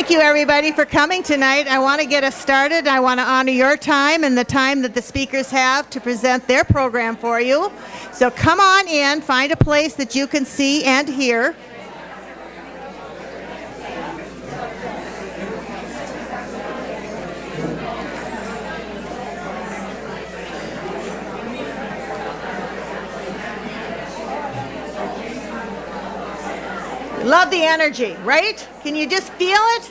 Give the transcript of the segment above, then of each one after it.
Thank you, everybody, for coming tonight. I want to get us started. I want to honor your time and the time that the speakers have to present their program for you. So come on in, find a place that you can see and hear. Love the energy, right? Can you just feel it?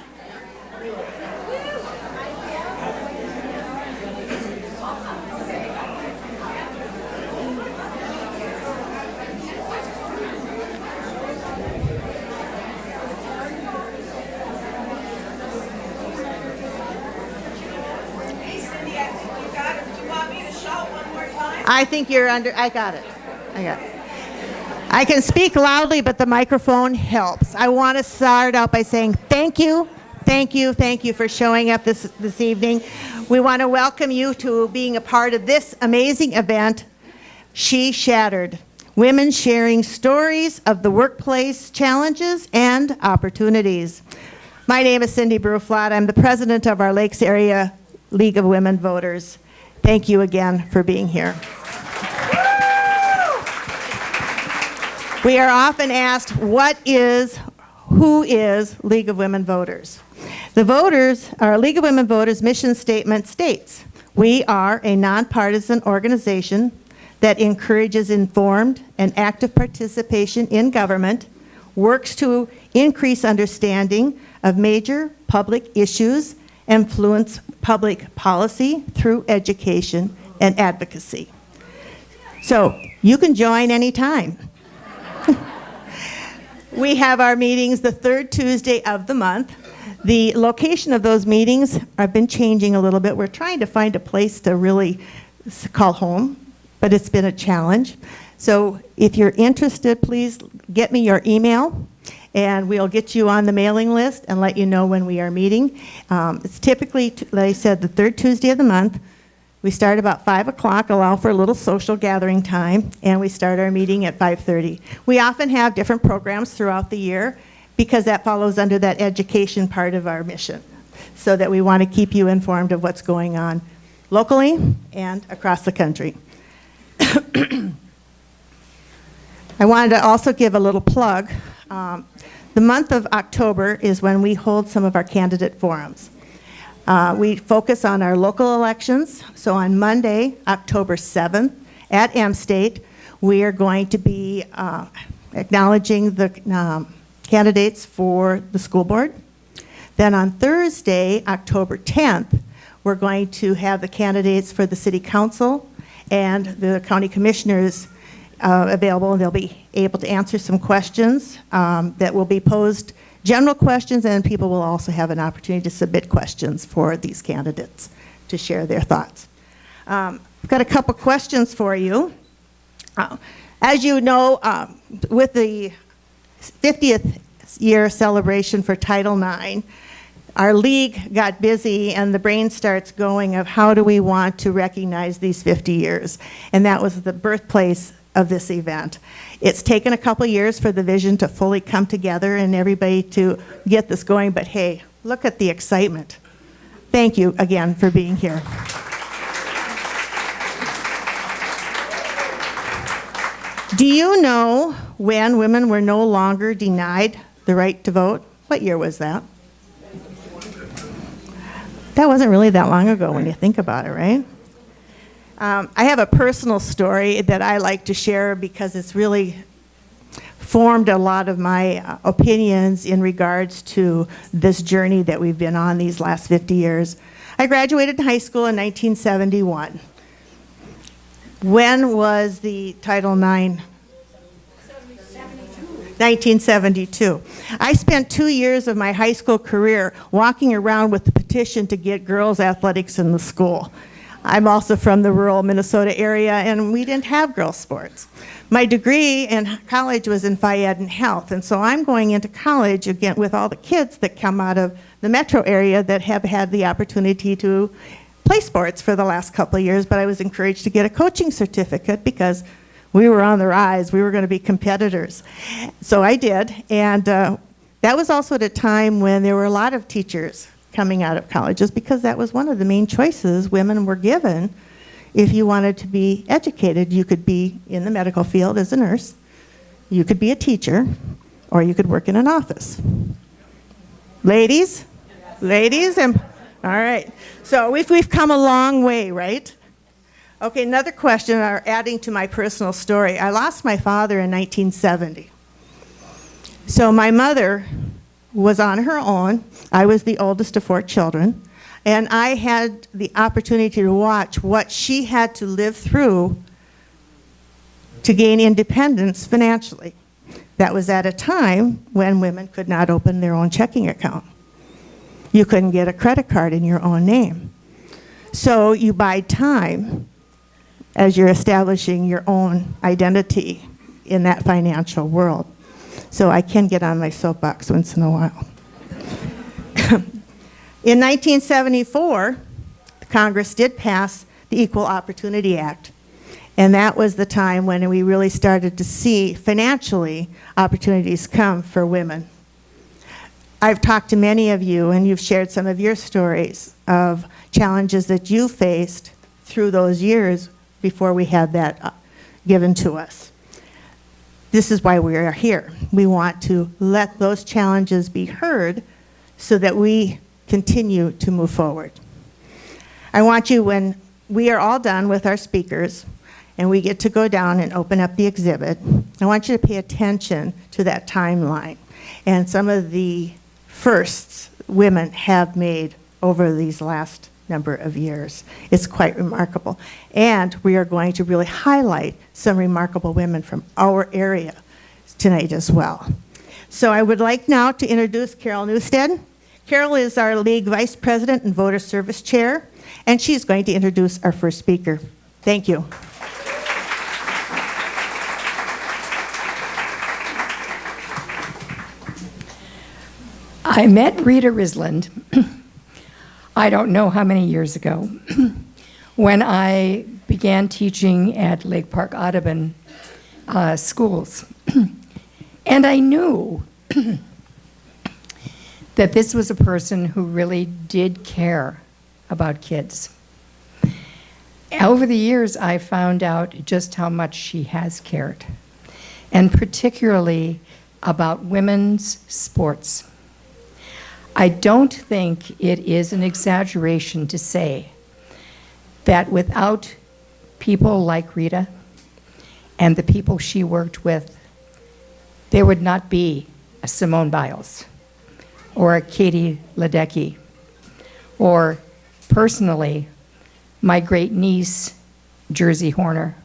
Hey, Cindy, I think you got it. Do you want me to shout one more time? I think you're under, I got it. I can speak loudly, but the microphone helps. I want to start out by saying thank you for showing up this evening. We want to welcome you to being a part of this amazing event, She Shattered. Women sharing stories of the workplace challenges and opportunities. My name is Cindy Bruflat. I'm the president of our Lakes Area League of Women Voters. Thank you again for being here. We are often asked, who is League of Women Voters? Our League of Women Voters mission statement states, we are a nonpartisan organization that encourages informed and active participation in government, works to increase understanding of major public issues, influence public policy through education and advocacy. So you can join anytime. We have our meetings the third Tuesday of the month. The location of those meetings have been changing a little bit. We're trying to find a place to really call home, but it's been a challenge. So if you're interested, please get me your email, and we'll get you on the mailing list and let you know when we are meeting. It's typically, like I said, the third Tuesday of the month. We start about 5 o'clock, allow for a little social gathering time, and we start our meeting at 5:30. We often have different programs throughout the year because that follows under that education part of our mission, so that we want to keep you informed of what's going on locally and across the country. I wanted to also give a little plug. The month of October is when we hold some of our candidate forums. We focus on our local elections. So on Monday, October 7th, at M State, we are going to be acknowledging the candidates for the school board. Then on Thursday, October 10th, we're going to have the candidates for the city council and the county commissioners available, and they'll be able to answer some questions that will be posed. General questions, and people will also have an opportunity to submit questions for these candidates to share their thoughts. I've got a couple questions for you. As you know, with the 50th year celebration for Title IX, our league got busy and the brain starts going of how do we want to recognize these 50 years? And that was the birthplace of this event. It's taken a couple years for the vision to fully come together and everybody to get this going, but hey, look at the excitement. Thank you again for being here. Do you know when women were no longer denied the right to vote? What year was that? That wasn't really that long ago when you think about it, right? I have a personal story that I like to share because it's really formed a lot of my opinions in regards to this journey that we've been on these last 50 years. I graduated high school in 1971. When was the Title IX? 1972. I spent 2 years of my high school career walking around with the petition to get girls' athletics in the school. I'm also from the rural Minnesota area, and we didn't have girls' sports. My degree in college was in Phy Ed and Health, and so I'm going into college again with all the kids that come out of the metro area that have had the opportunity to play sports for the last couple of years, but I was encouraged to get a coaching certificate because we were on the rise. We were going to be competitors. So I did, and That was also at a time when there were a lot of teachers coming out of colleges because that was one of the main choices women were given. If you wanted to be educated, you could be in the medical field as a nurse, you could be a teacher, or you could work in an office. Ladies? Ladies? All right. So we've come a long way, right? Okay, another question, adding to my personal story. I lost my father in 1970. So my mother was on her own. I was the oldest of 4 children. And I had the opportunity to watch what she had to live through to gain independence financially. That was at a time when women could not open their own checking account. You couldn't get a credit card in your own name. So you buy time as you're establishing your own identity in that financial world. So I can get on my soapbox once in a while. In 1974, Congress did pass the Equal Opportunity Act. And that was the time when we really started to see financially opportunities come for women. I've talked to many of you, and you've shared some of your stories of challenges that you faced through those years before we had that given to us. This is why we are here. We want to let those challenges be heard so that we continue to move forward. I want you, when we are all done with our speakers and we get to go down and open up the exhibit, I want you to pay attention to that timeline and some of the firsts women have made over these last number of years. It's quite remarkable. And we are going to really highlight some remarkable women from our area tonight as well. So I would like now to introduce Carol Newstead. Carol is our League Vice President and Voter Service Chair, and she's going to introduce our first speaker. Thank you. I met Rita Rislund, I don't know how many years ago, when I began teaching at Lake Park Audubon schools. And I knew that this was a person who really did care about kids. Over the years, I found out just how much she has cared, and particularly about women's sports. I don't think it is an exaggeration to say that without people like Rita and the people she worked with, there would not be a Simone Biles or a Katie Ledecky, or personally, my great niece, Jersey Horner,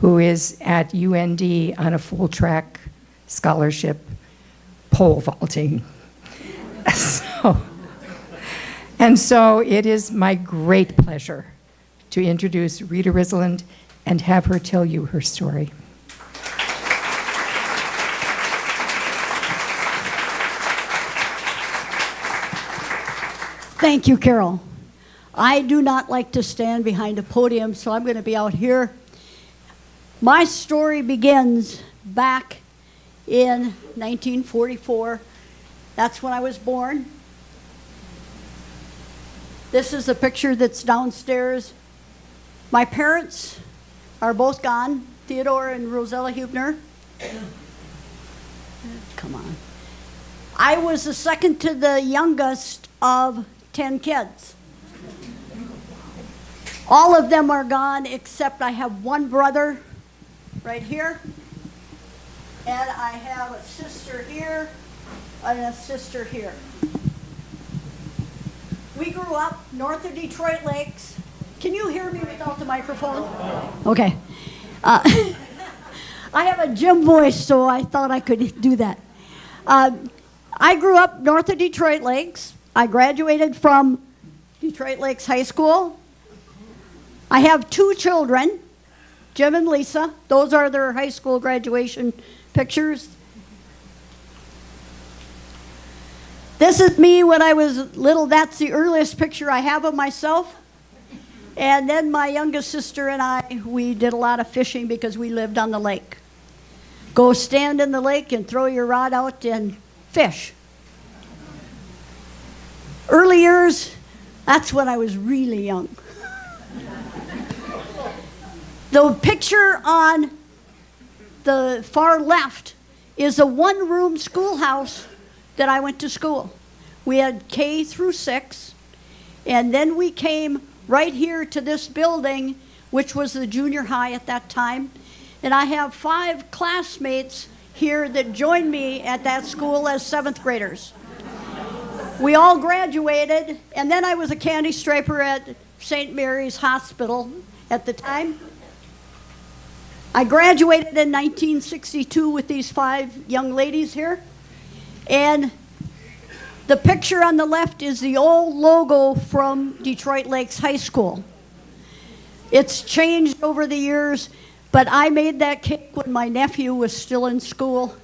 who is at UND on a full track scholarship, pole vaulting. So it is my great pleasure to introduce Rita Rislund and have her tell you her story. Thank you, Carol. I do not like to stand behind a podium, so I'm going to be out here. My story begins back in 1944. That's when I was born. This is a picture that's downstairs. My parents are both gone, Theodore and Rosella Hubner. Come on. I was the second to the youngest of 10 kids. All of them are gone except I have one brother right here, and I have a sister here and a sister here. We grew up north of Detroit Lakes. Can you hear me without the microphone? Okay. I have a gym voice, so I thought I could do that. I grew up north of Detroit Lakes. I graduated from Detroit Lakes High School. I have 2 children, Jim and Lisa. Those are their high school graduation pictures. This is me when I was little. That's the earliest picture I have of myself. And then my youngest sister and I, we did a lot of fishing because we lived on the lake. Go stand in the lake and throw your rod out and fish. Early years, that's when I was really young. The picture on the far left is a one-room schoolhouse that I went to school. We had K through 6, and then we came right here to this building, which was the junior high at that time. And I have 5 classmates here that joined me at that school as 7th graders. We all graduated, and then I was a candy striper at St. Mary's Hospital at the time. I graduated in 1962 with these 5 young ladies here. And the picture on the left is the old logo from Detroit Lakes High School. It's changed over the years, but I made that cake when my nephew was still in school.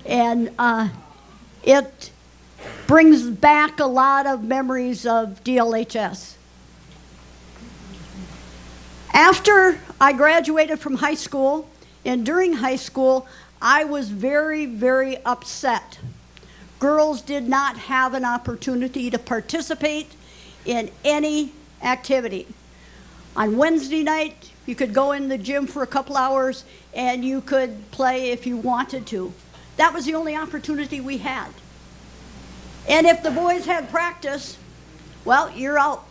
And it brings back a lot of memories of DLHS. After I graduated from high school, and during high school, I was very, very upset. Girls did not have an opportunity to participate in any activity. On Wednesday night, you could go in the gym for a couple hours and you could play if you wanted to. That was the only opportunity we had. And if the boys had practice, well, you're out.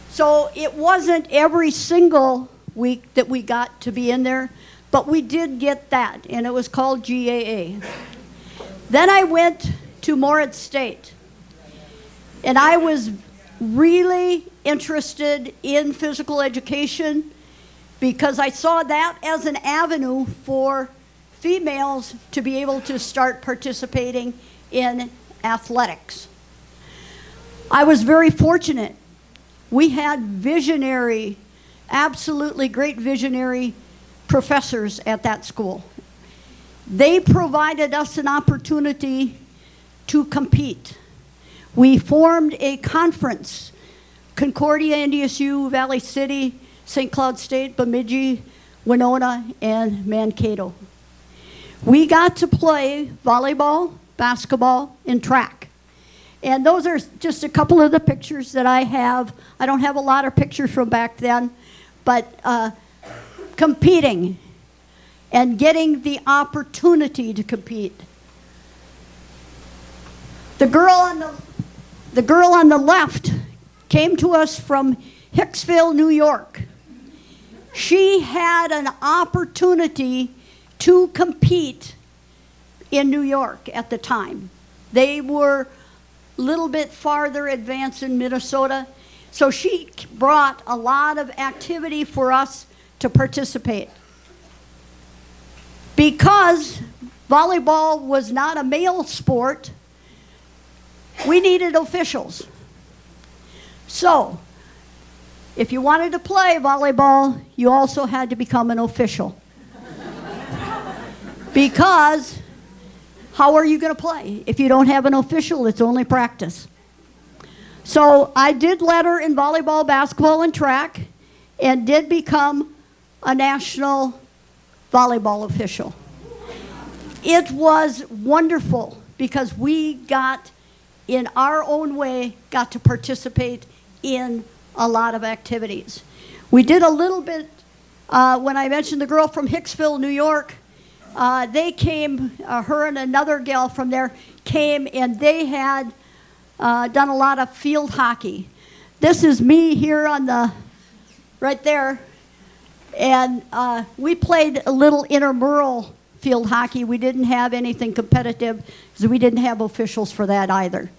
So it wasn't every single week that we got to be in there, but we did get that, and it was called GAA. Then I went to Moritz State, and I was really interested in physical education because I saw that as an avenue for females to be able to start participating in athletics. I was very fortunate. We had visionary, absolutely great visionary professors at that school. They provided us an opportunity to compete. We formed a conference, Concordia, NDSU, Valley City, St. Cloud State, Bemidji, Winona, and Mankato. We got to play volleyball, basketball, and track. And those are just a couple of the pictures that I have. I don't have a lot of pictures from back then, but competing and getting the opportunity to compete. The girl on the left came to us from Hicksville, New York. She had an opportunity to compete in New York at the time. They were a little bit farther advanced in Minnesota, so she brought a lot of activity for us to participate. Because volleyball was not a male sport, we needed officials. So, if you wanted to play volleyball, you also had to become an official. Because how are you going to play? If you don't have an official, it's only practice. So I did letter in volleyball, basketball, and track, and did become a national volleyball official. It was wonderful because we got, in our own way, got to participate in a lot of activities. We did a little bit, when I mentioned the girl from Hicksville, New York, they came, her and another gal from there came, and they had done a lot of field hockey. This is me here on the, right there, and we played a little intramural field hockey. We didn't have anything competitive because we didn't have officials for that either.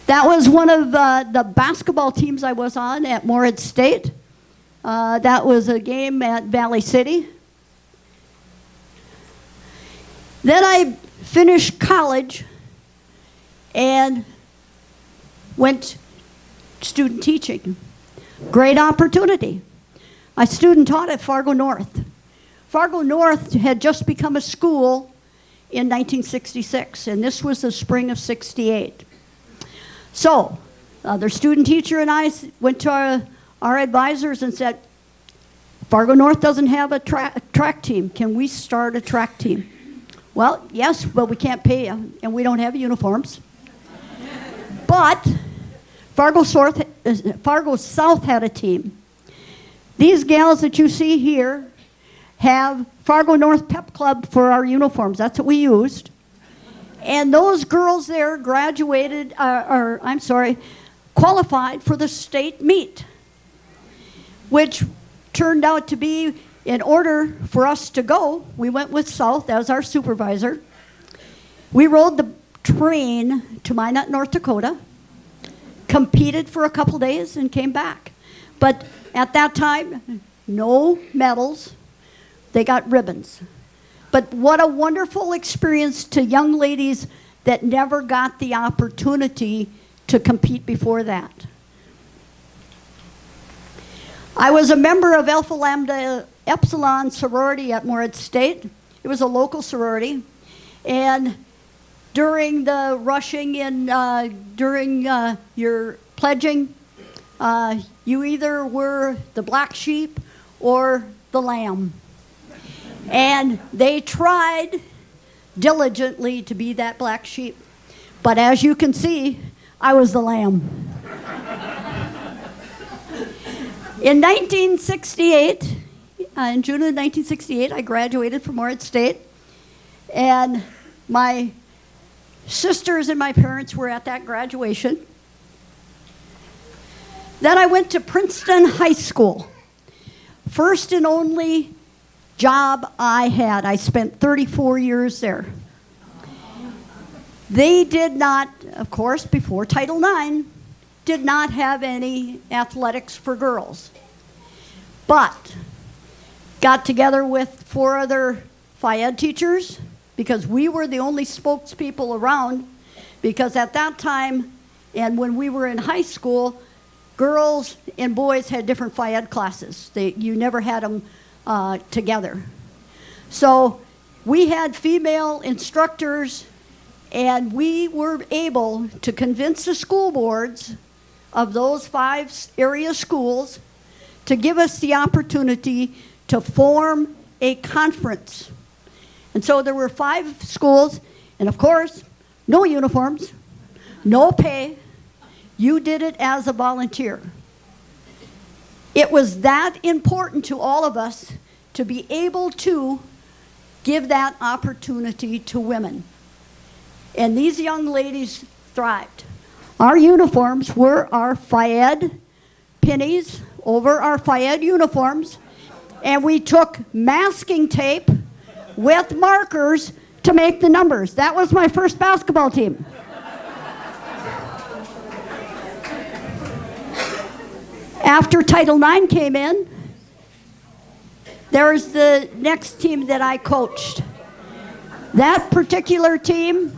That was one of the basketball teams I was on at Moritz State. That was a game at Valley City. Then I finished college and went student teaching. Great opportunity. I student taught at Fargo North. Fargo North had just become a school in 1966, and this was the spring of '68. So, their student teacher and I went to our advisors and said, Fargo North doesn't have a track team. Can we start a track team? Well, yes, but we can't pay you, and we don't have uniforms. But Fargo South had a team. These gals that you see here have Fargo North Pep Club for our uniforms. That's what we used. And those girls there qualified for the state meet, which turned out to be, in order for us to go, we went with South as our supervisor. We rode the train to Minot, North Dakota, competed for a couple days, and came back. But at that time, no medals. They got ribbons. But what a wonderful experience to young ladies that never got the opportunity to compete before that. I was a member of Alpha Lambda Epsilon sorority at Moritz State. It was a local sorority. And during the rushing and during your pledging, you either were the black sheep or the lamb. And they tried diligently to be that black sheep. But as you can see, I was the lamb. In 1968, in June of 1968, I graduated from Moritz State. And my sisters and my parents were at that graduation. Then I went to Princeton High School. First and only job I had. I spent 34 years there. They did not, of course, before Title IX, did not have any athletics for girls. But got together with 4 other Phi Ed teachers because we were the only spokespeople around, because at that time and when we were in high school, girls and boys had different Phi Ed classes. You never had them together. So we had female instructors, and we were able to convince the school boards of those 5 area schools to give us the opportunity to form a conference. And so there were 5 schools, and of course, no uniforms, no pay. You did it as a volunteer. It was that important to all of us to be able to give that opportunity to women. And these young ladies thrived. Our uniforms were our Phi Ed pennies over our Phi Ed uniforms, and we took masking tape with markers to make the numbers. That was my first basketball team. After Title IX came in, there's the next team that I coached. That particular team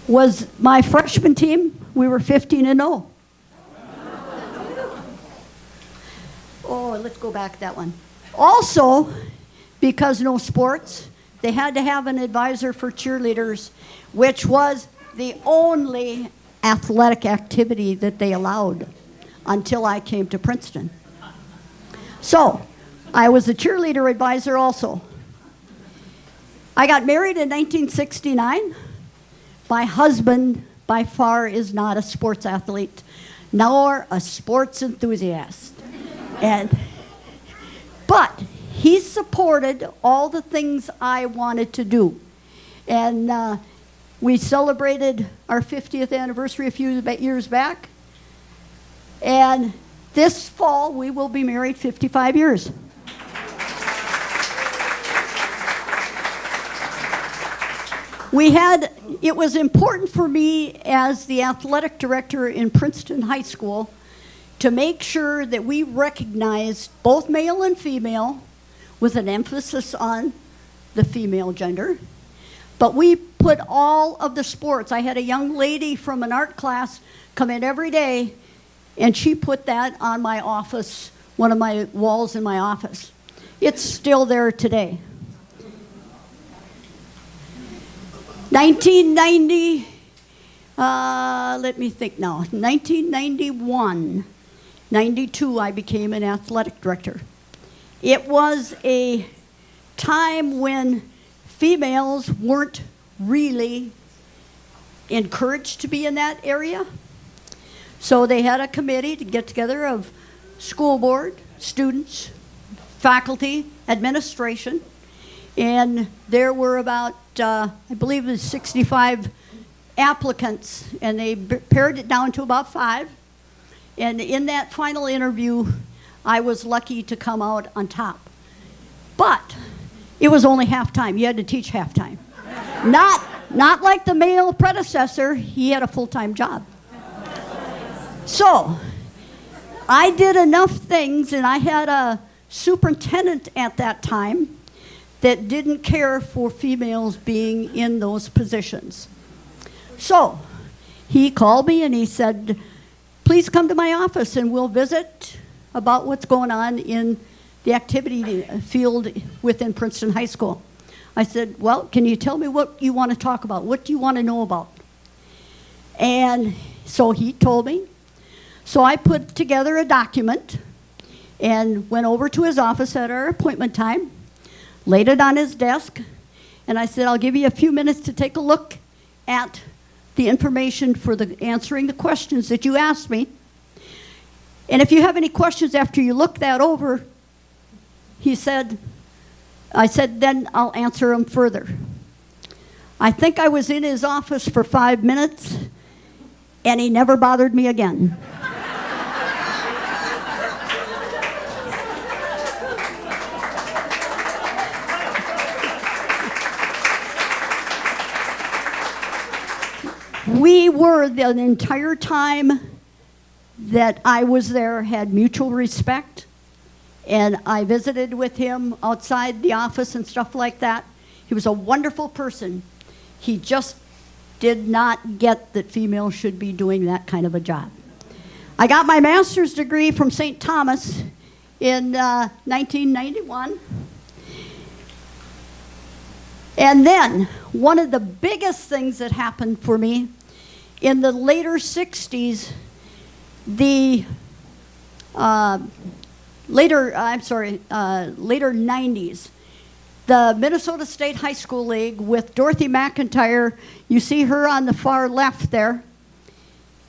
was my freshman team. We were 15-0. Oh, let's go back that one. Also, because no sports, they had to have an advisor for cheerleaders, which was the only athletic activity that they allowed until I came to Princeton. So, I was a cheerleader advisor also. I got married in 1969. My husband, by far, is not a sports athlete, nor a sports enthusiast. But he supported all the things I wanted to do. And we celebrated our 50th anniversary a few years back. And this fall, we will be married 55 years. It was important for me as the athletic director in Princeton High School to make sure that we recognized both male and female with an emphasis on the female gender. But we put all of the sports. I had a young lady from an art class come in every day, and she put that on my office, one of my walls in my office. It's still there today. 1990, let me think now. 1991, 92, I became an athletic director. It was a time when females weren't really encouraged to be in that area. So they had a committee to get together of school board, students, faculty, administration, and there were about, I believe it was 65 applicants, and they pared it down to about 5. And in that final interview, I was lucky to come out on top. But it was only half-time. You had to teach half-time. Not like the male predecessor. He had a full-time job. So I did enough things, and I had a superintendent at that time that didn't care for females being in those positions. So he called me and he said, please come to my office and we'll visit about what's going on in the activity field within Princeton High School. I said, well, can you tell me what you want to talk about? What do you want to know about? And so he told me. So I put together a document and went over to his office at our appointment time, laid it on his desk, and I said, I'll give you a few minutes to take a look at the information for answering the questions that you asked me. And if you have any questions after you look that over, I said, then I'll answer them further. I think I was in his office for 5 minutes, and he never bothered me again. We were, the entire time that I was there, had mutual respect, and I visited with him outside the office and stuff like that. He was a wonderful person. He just did not get that females should be doing that kind of a job. I got my master's degree from St. Thomas in 1991. And then, one of the biggest things that happened for me, in the later 60s, later 90s, the Minnesota State High School League with Dorothy McIntyre, you see her on the far left there,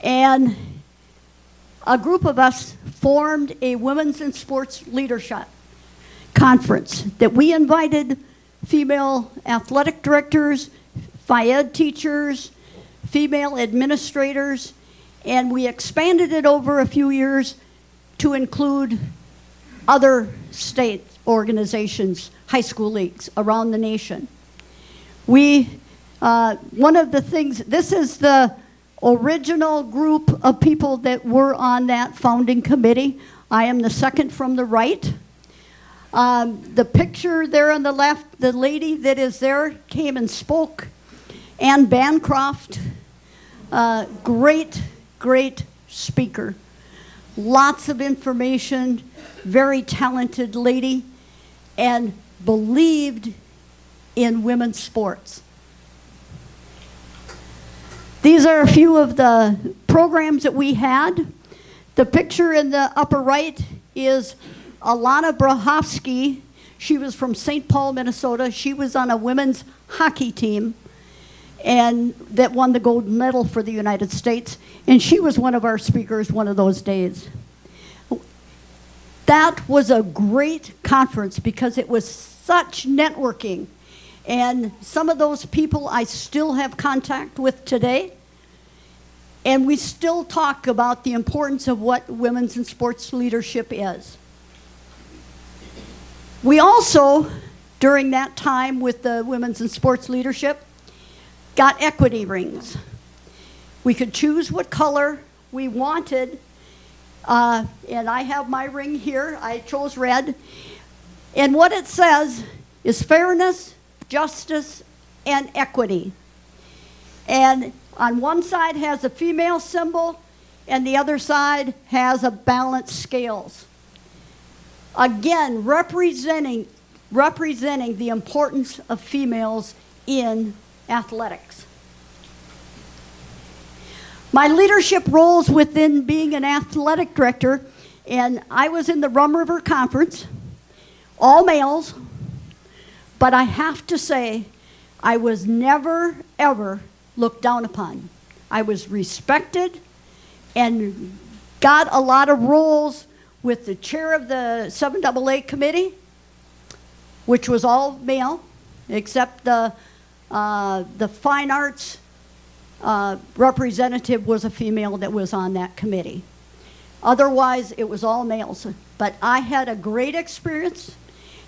and a group of us formed a Women's in Sports Leadership Conference that we invited female athletic directors, phy-ed teachers, female administrators, and we expanded it over a few years to include other state organizations, high school leagues around the nation. One of the things, this is the original group of people that were on that founding committee. I am the second from the right. The picture there on the left, the lady that is there came and spoke. Ann Bancroft, great speaker. Lots of information, very talented lady, and believed in women's sports. These are a few of the programs that we had. The picture in the upper right is Alana Brahovsky. She was from St. Paul, Minnesota. She was on a women's hockey team and that won the gold medal for the United States. And she was one of our speakers one of those days. That was a great conference because it was such networking. And some of those people I still have contact with today. And we still talk about the importance of what women's in sports leadership is. We also, during that time with the women's in sports leadership, got equity rings. We could choose what color we wanted. And I have my ring here. I chose red. And what it says is fairness, justice, and equity. And on one side has a female symbol, and the other side has a balanced scales. Again, representing the importance of females in athletics. My leadership roles within being an athletic director, and I was in the Rum River Conference, all males, but I have to say, I was never, ever looked down upon. I was respected and got a lot of roles with the chair of the 7AA committee, which was all male, except the fine arts representative was a female that was on that committee. Otherwise, it was all males. But I had a great experience,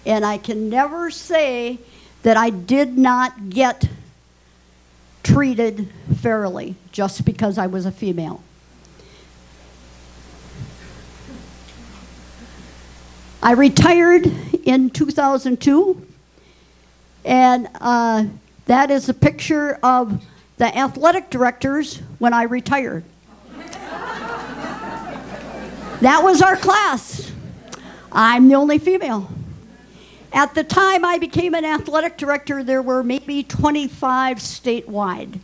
and I can never say that I did not get treated fairly just because I was a female. I retired in 2002, and that is a picture of the athletic directors when I retired. That was our class. I'm the only female. At the time I became an athletic director, there were maybe 25 statewide.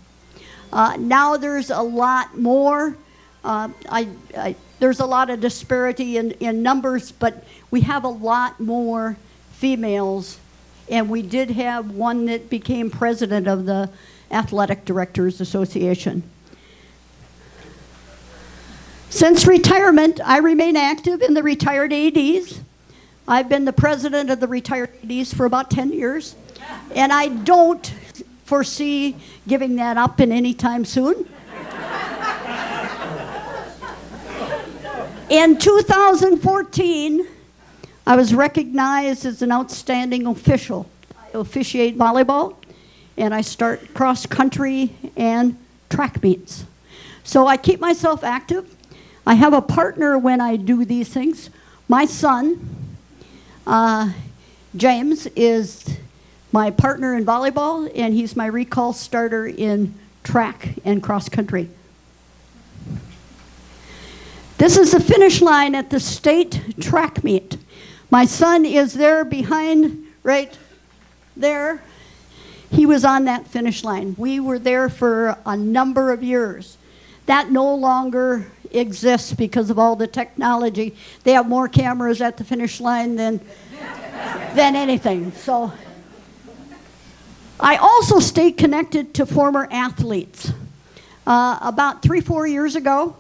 Now there's a lot more. There's a lot of disparity in numbers, but we have a lot more females, and we did have one that became president of the Athletic Directors Association. Since retirement, I remain active in the retired ADs. I've been the president of the retired ADs for about 10 years, and I don't foresee giving that up in any time soon. In 2014, I was recognized as an outstanding official. I officiate volleyball, and I start cross country and track meets. So I keep myself active. I have a partner when I do these things. My son, James, is my partner in volleyball, and he's my recall starter in track and cross country. This is the finish line at the state track meet. My son is there behind, right there. He was on that finish line. We were there for a number of years. That no longer exists because of all the technology. They have more cameras at the finish line than anything. So I also stayed connected to former athletes. About 3-4 years ago,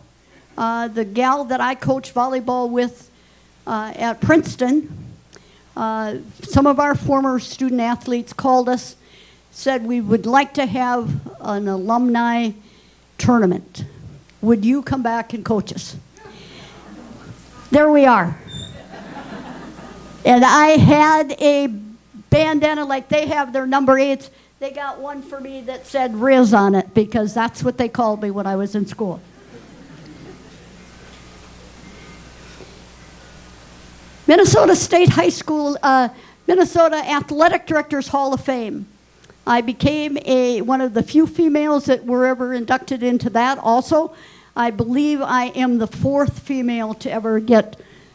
the gal that I coach volleyball with at Princeton, some of our former student athletes called us, said we would like to have an alumni tournament. Would you come back and coach us? There we are. And I had a bandana like they have their number 8s. They got one for me that said Riz on it because that's what they called me when I was in school. Minnesota State High School, Minnesota Athletic Directors Hall of Fame. I became one of the few females that were ever inducted into that also. I believe I am the 4th female to ever get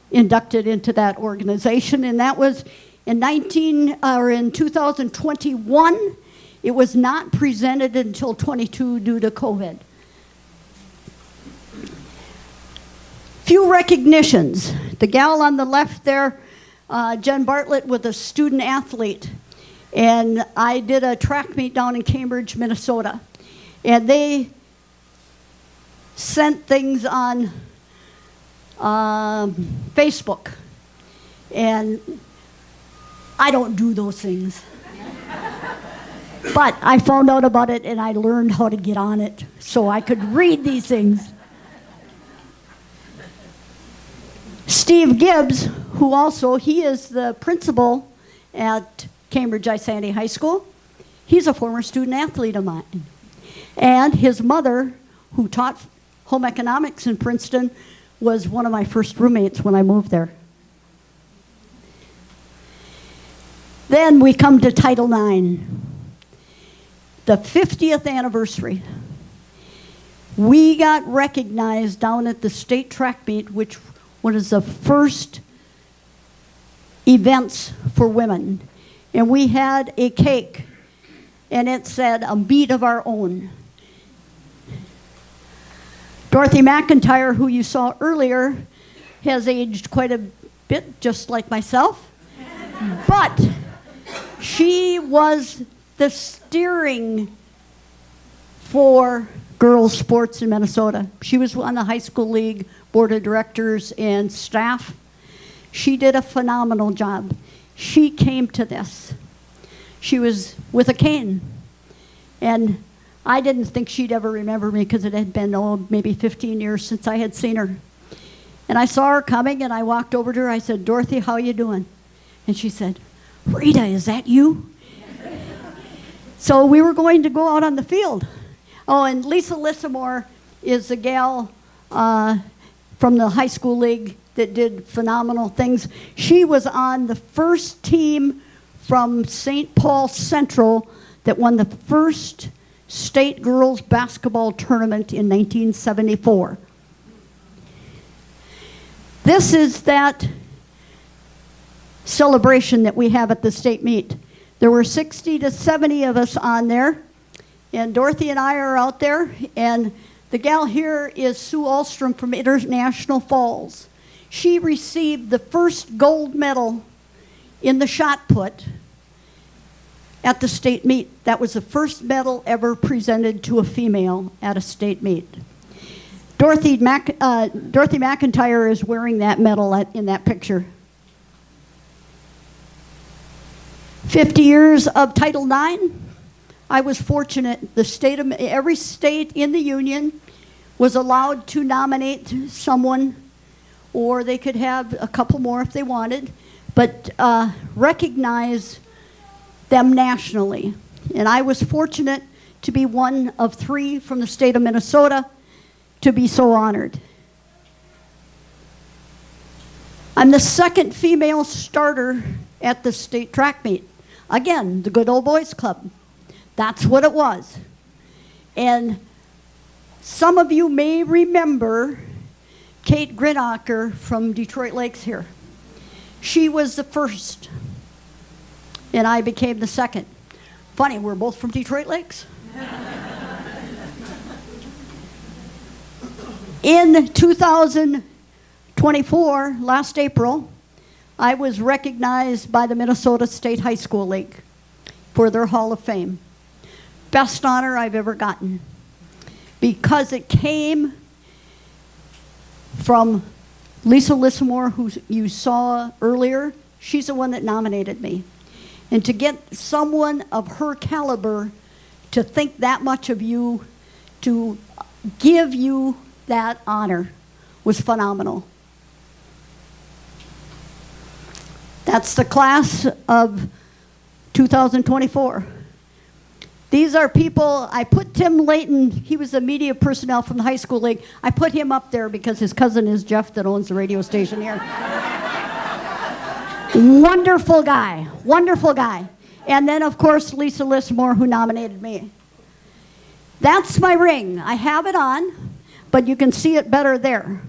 inducted into that organization, and that was in 2021. It was not presented until 22 due to COVID. Few recognitions. The gal on the left there, Jen Bartlett, with a student athlete. And I did a track meet down in Cambridge, Minnesota. And they sent things on Facebook. And I don't do those things. But I found out about it and I learned how to get on it so I could read these things. Steve Gibbs, who he is the principal at Cambridge Isani High School. He's a former student athlete of mine. And his mother, who taught home economics in Princeton, was one of my first roommates when I moved there. Then we come to Title IX, the 50th anniversary. We got recognized down at the state track meet, which was the first events for women. And we had a cake, and it said, "A beat of our own." Dorothy McIntyre, who you saw earlier, has aged quite a bit, just like myself. But she was the steering for girls sports in Minnesota. She was on the high school league board of directors and staff. She did a phenomenal job. She came to this. She was with a cane. And I didn't think she'd ever remember me because it had been, maybe 15 years since I had seen her. And I saw her coming and I walked over to her. I said, "Dorothy, how you doing?" And she said, "Rita, is that you?" So we were going to go out on the field. Oh, and Lisa Lissamore is the gal from the high school league that did phenomenal things. She was on the first team from St. Paul Central that won the first state girls basketball tournament in 1974. This is that celebration that we have at the state meet. There were 60 to 70 of us on there, and Dorothy and I are out there, and the gal here is Sue Alstrom from International Falls. She received the first gold medal in the shot put at the state meet. That was the first medal ever presented to a female at a state meet. Dorothy McIntyre is wearing that medal in that picture. 50 years of Title IX. I was fortunate. Every state in the union was allowed to nominate someone, or they could have a couple more if they wanted, but recognize them nationally. And I was fortunate to be one of 3 from the state of Minnesota to be so honored. I'm the second female starter at the state track meet. Again, the good old boys club. That's what it was. And some of you may remember Kate Grinacher from Detroit Lakes here. She was the first, and I became the second. Funny, we're both from Detroit Lakes. In 2024, last April, I was recognized by the Minnesota State High School League for their Hall of Fame. Best honor I've ever gotten, because it came from Lisa Lissamore, who you saw earlier. She's the one that nominated me. And to get someone of her caliber to think that much of you, to give you that honor, was phenomenal. That's the class of 2024. These are people. I put Tim Layton, he was the media personnel from the high school league. I put him up there because his cousin is Jeff that owns the radio station here. Wonderful guy, wonderful guy. And then, of course, Lisa Lissamore, who nominated me. That's my ring. I have it on, but you can see it better there.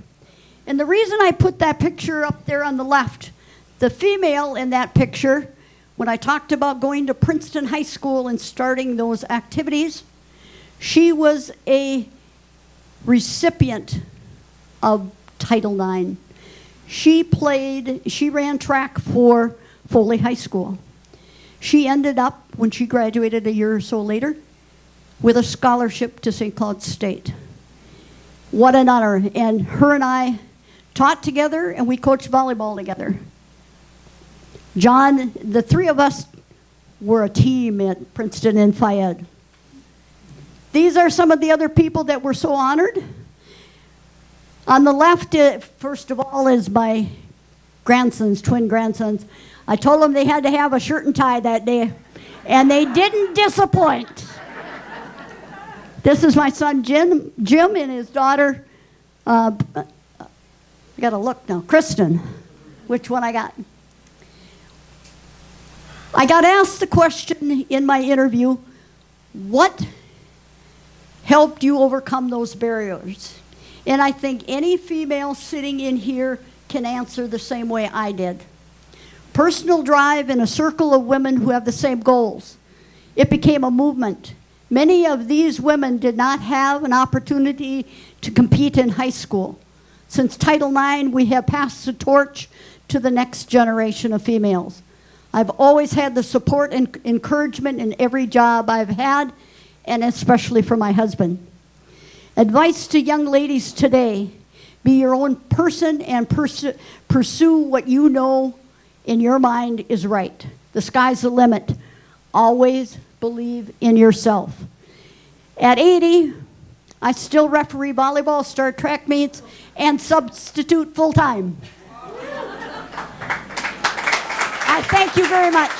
And the reason I put that picture up there on the left, the female in that picture, when I talked about going to Princeton High School and starting those activities, she was a recipient of Title IX. She ran track for Foley High School. She ended up, when she graduated a year or so later, with a scholarship to St. Cloud State. What an honor. And her and I taught together, and we coached volleyball together. John, the 3 of us were a team at Princeton and Fayette. These are some of the other people that were so honored. On the left, first of all, is my grandsons, twin grandsons. I told them they had to have a shirt and tie that day, and they didn't disappoint. This is my son Jim and his daughter, I gotta look now, Kristen, which one I got. I got asked the question in my interview, what helped you overcome those barriers? And I think any female sitting in here can answer the same way I did. Personal drive in a circle of women who have the same goals. It became a movement. Many of these women did not have an opportunity to compete in high school. Since Title IX, we have passed the torch to the next generation of females. I've always had the support and encouragement in every job I've had, and especially for my husband. Advice to young ladies today: be your own person and pursue what you know in your mind is right. The sky's the limit. Always believe in yourself. At 80, I still referee volleyball, start track meets, and substitute full-time. I thank you very much.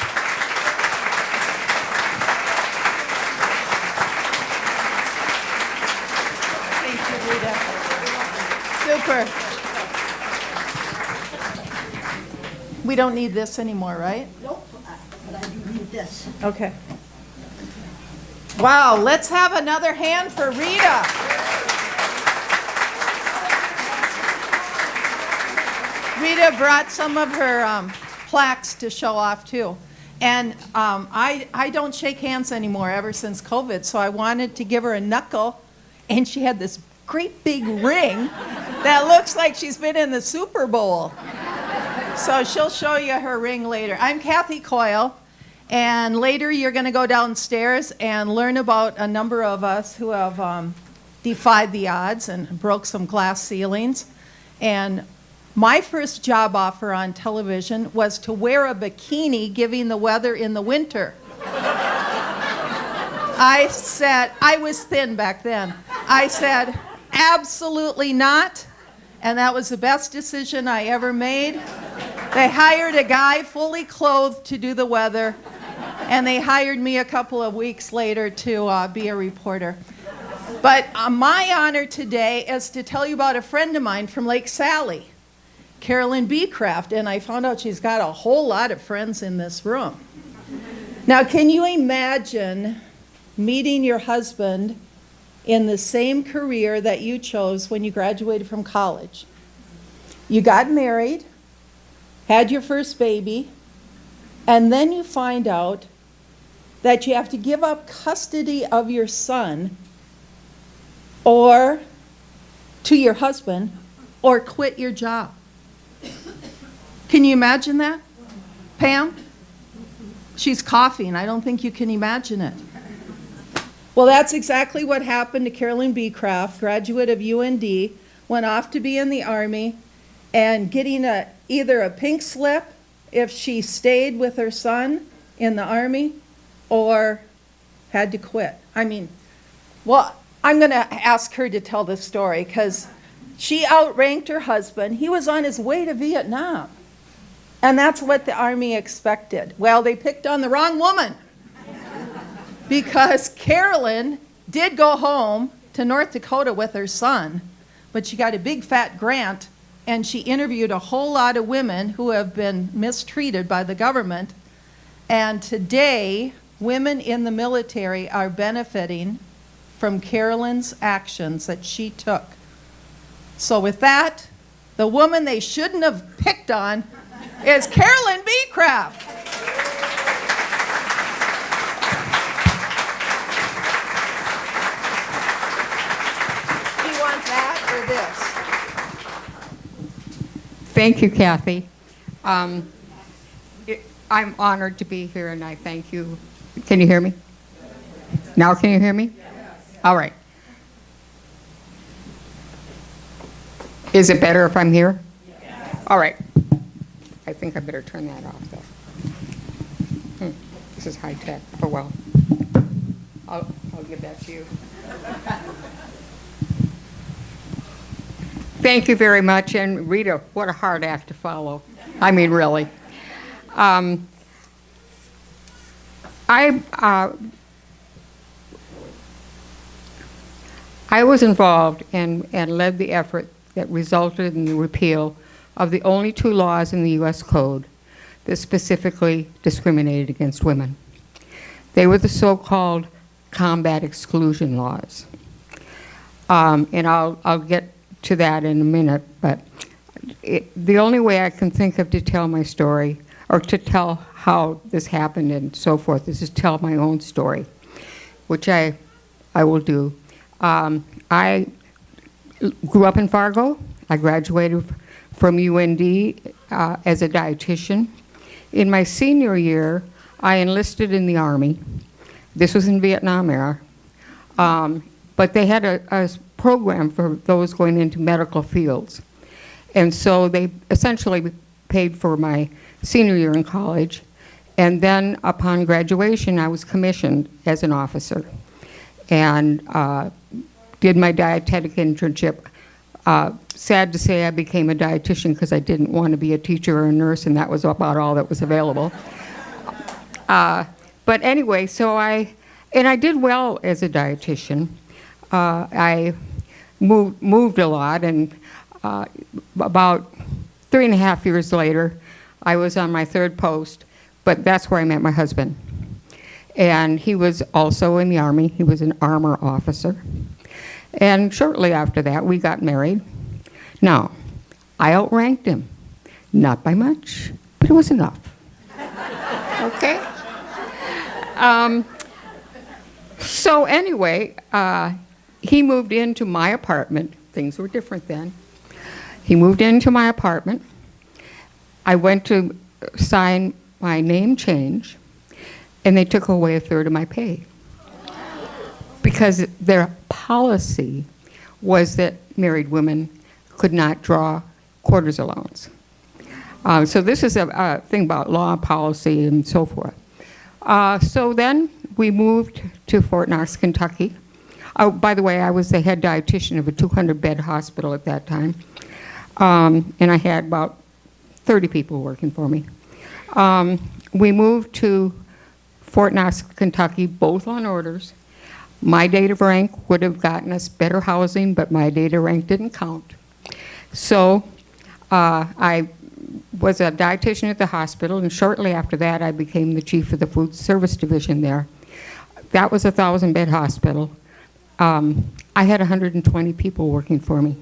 Thank you, Rita. Super. We don't need this anymore, right? Nope, but I do need this. Okay. Wow, let's have another hand for Rita. Rita brought some of her plaques to show off too. And I don't shake hands anymore ever since COVID, so I wanted to give her a knuckle, and she had this great big ring that looks like she's been in the Super Bowl. So she'll show you her ring later. I'm Kathy Coyle, and later you're going to go downstairs and learn about a number of us who have defied the odds and broke some glass ceilings. And my first job offer on television was to wear a bikini giving the weather in the winter. I said, I was thin back then. I said, absolutely not. And that was the best decision I ever made. They hired a guy fully clothed to do the weather, and they hired me a couple of weeks later to be a reporter. But my honor today is to tell you about a friend of mine from Lake Sally, Carolyn Becraft, and I found out she's got a whole lot of friends in this room. Now, can you imagine meeting your husband in the same career that you chose when you graduated from college? You got married, had your first baby, and then you find out that you have to give up custody of your son or to your husband or quit your job. Can you imagine that? Pam? She's coughing. I don't think you can imagine it. Well, that's exactly what happened to Carolyn Becraft, graduate of UND, went off to be in the Army, and getting either a pink slip if she stayed with her son in the Army or had to quit. I mean, well, I'm going to ask her to tell this story because she outranked her husband. He was on his way to Vietnam, and that's what the Army expected. Well, they picked on the wrong woman because Carolyn did go home to North Dakota with her son, but she got a big fat grant, and she interviewed a whole lot of women who have been mistreated by the government. And today, women in the military are benefiting from Carolyn's actions that she took. So with that, the woman they shouldn't have picked on is Carolyn Becraft. Do you want that or this? Thank you, Kathy. I'm honored to be here, and I thank you. Can you hear me? Now can you hear me? All right. Is it better if I'm here? All right. I think I better turn that off, though. This is high tech. Oh, well. I'll give that to you. Thank you very much. And Rita, what a hard act to follow. I mean, really. I was involved and led the effort that resulted in the repeal of the only two laws in the U.S. Code that specifically discriminated against women. They were the so-called combat exclusion laws. And I'll get to that in a minute, but the only way I can think of to tell my story, or to tell how this happened and so forth, is to tell my own story, which I will do. I grew up in Fargo. I graduated from UND as a dietitian. In my senior year, I enlisted in the Army. This was in Vietnam era. But they had a program for those going into medical fields. And so they essentially paid for my senior year in college. And then upon graduation, I was commissioned as an officer and did my dietetic internship. Sad to say, I became a dietitian because I didn't want to be a teacher or a nurse, and that was about all that was available. But anyway, I did well as a dietitian. I moved a lot, and about 3.5 years later, I was on my third post, but that's where I met my husband. And he was also in the Army. He was an armor officer. And shortly after that, we got married. Now, I outranked him. Not by much, but it was enough. Okay? So anyway, he moved into my apartment. Things were different then. He moved into my apartment. I went to sign my name change, and they took away 1/3 of my pay. Because their policy was that married women could not draw quarters allowance. So this is a thing about law, policy, and so forth. So then we moved to Fort Knox, Kentucky. Oh, by the way, I was the head dietitian of a 200-bed hospital at that time. And I had about 30 people working for me. We moved to Fort Knox, Kentucky, both on orders. My date of rank would have gotten us better housing, but my date of rank didn't count. So I was a dietitian at the hospital, and shortly after that, I became the chief of the food service division there. That was a 1,000-bed hospital. I had 120 people working for me.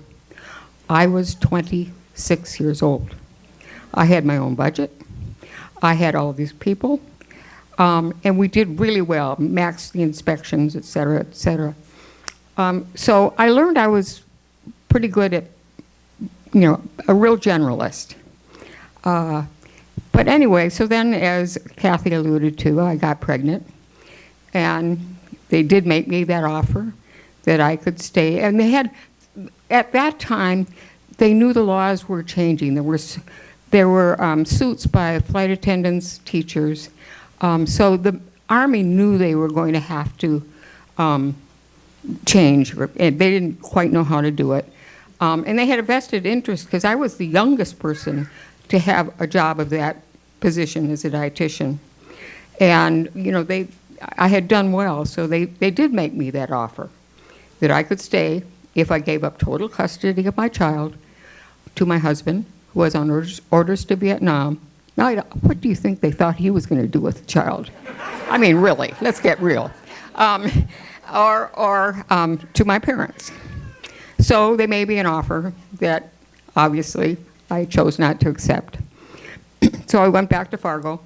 I was 26 years old. I had my own budget. I had all these people. And we did really well, maxed the inspections, et cetera, et cetera. So I learned I was pretty good at, a real generalist. But anyway, so then as Kathy alluded to, I got pregnant. And they did make me that offer that I could stay. And they had, at that time, they knew the laws were changing. There were suits by flight attendants, teachers. So the Army knew they were going to have to change. They didn't quite know how to do it. And they had a vested interest because I was the youngest person to have a job of that position as a dietitian. And, I had done well, so they did make me that offer, that I could stay if I gave up total custody of my child to my husband, who was on orders to Vietnam. Now, what do you think they thought he was going to do with the child? I mean, really, let's get real. Or to my parents. So they made me an offer that, obviously, I chose not to accept. So I went back to Fargo.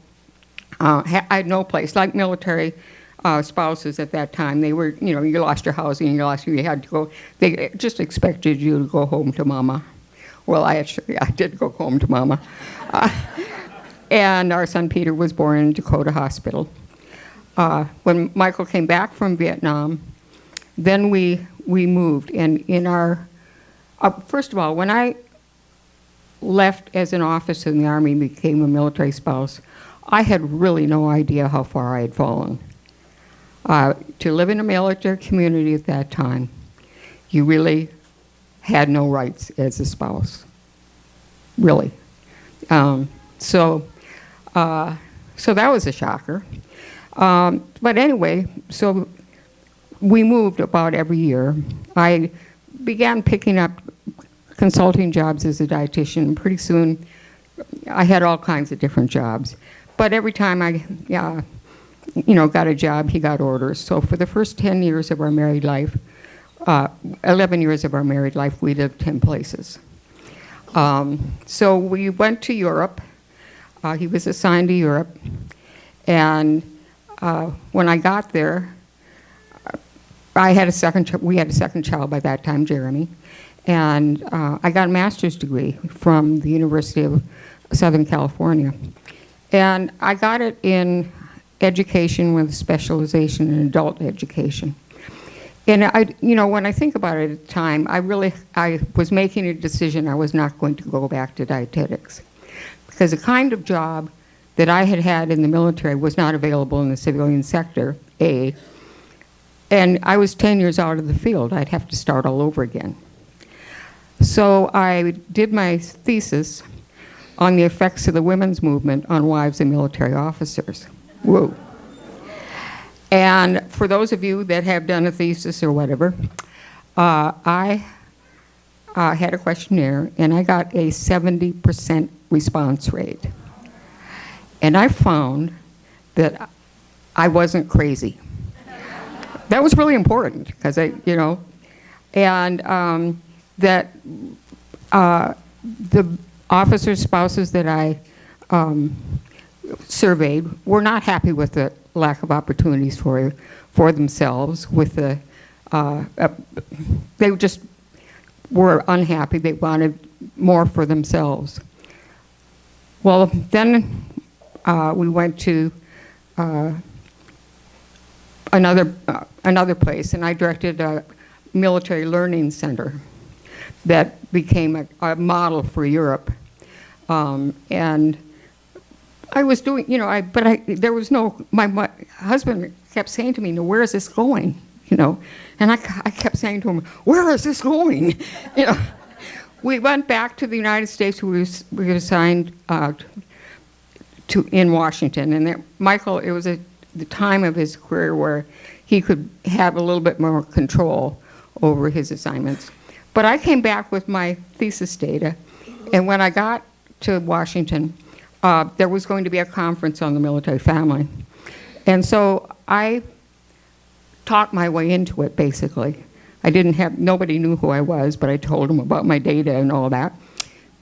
I had no place. Like military spouses at that time, they were, you lost your housing, you had to go. They just expected you to go home to mama. Well, I did go home to mama. And our son Peter was born in Dakota Hospital. When Michael came back from Vietnam, then we moved. And in our, first of all, when I left as an officer in the Army and became a military spouse, I had really no idea how far I had fallen. To live in a military community at that time, you really had no rights as a spouse, really. So that was a shocker. But anyway, so we moved about every year. I began picking up consulting jobs as a dietitian, and pretty soon I had all kinds of different jobs. But every time I got a job, he got orders. So for the first 10 years of our married life, 11 years of our married life, we lived 10 places. So we went to Europe. He was assigned to Europe. And when I got there, we had a second child by that time, Jeremy. And I got a master's degree from the University of Southern California. And I got it in education with specialization in adult education. And when I think about it at the time, I was making a decision I was not going to go back to dietetics. Because the kind of job that I had had in the military was not available in the civilian sector, A. And I was 10 years out of the field. I'd have to start all over again. So I did my thesis on the effects of the women's movement on wives and military officers. Whoa. And for those of you that have done a thesis or whatever, I had a questionnaire, and I got a 70% response rate. And I found that I wasn't crazy. That was really important, because and that the officers' spouses that I surveyed were not happy with the lack of opportunities for themselves. They just were unhappy. They wanted more for themselves. Well, then we went to another place, and I directed a military learning center that became a model for Europe. And I was doing, there was my husband kept saying to me, where is this going? And I kept saying to him, where is this going? We went back to the United States. We were assigned in Washington. And Michael, it was the time of his career where he could have a little bit more control over his assignments. But I came back with my thesis data, and when I got to Washington, there was going to be a conference on the military family. And so I talked my way into it, basically. Nobody knew who I was, but I told them about my data and all that.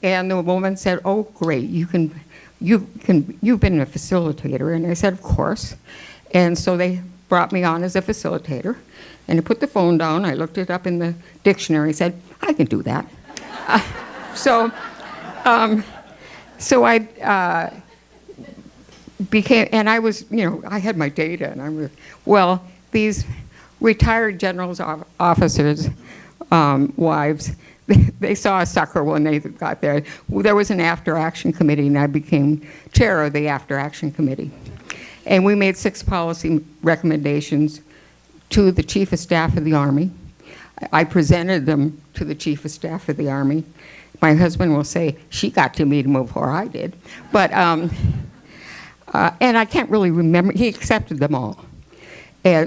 And the woman said, oh, great, you've been a facilitator. And I said, of course. And so they brought me on as a facilitator. And I put the phone down, I looked it up in the dictionary, said, I can do that. So I became, and I was, I had my data, and these retired generals' officers' wives, they saw a sucker when they got there. There was an after-action committee, and I became chair of the after-action committee. And we made 6 policy recommendations to the Chief of Staff of the Army. I presented them to the Chief of Staff of the Army. My husband will say, she got to meet him before I did. But, and I can't really remember, he accepted them all,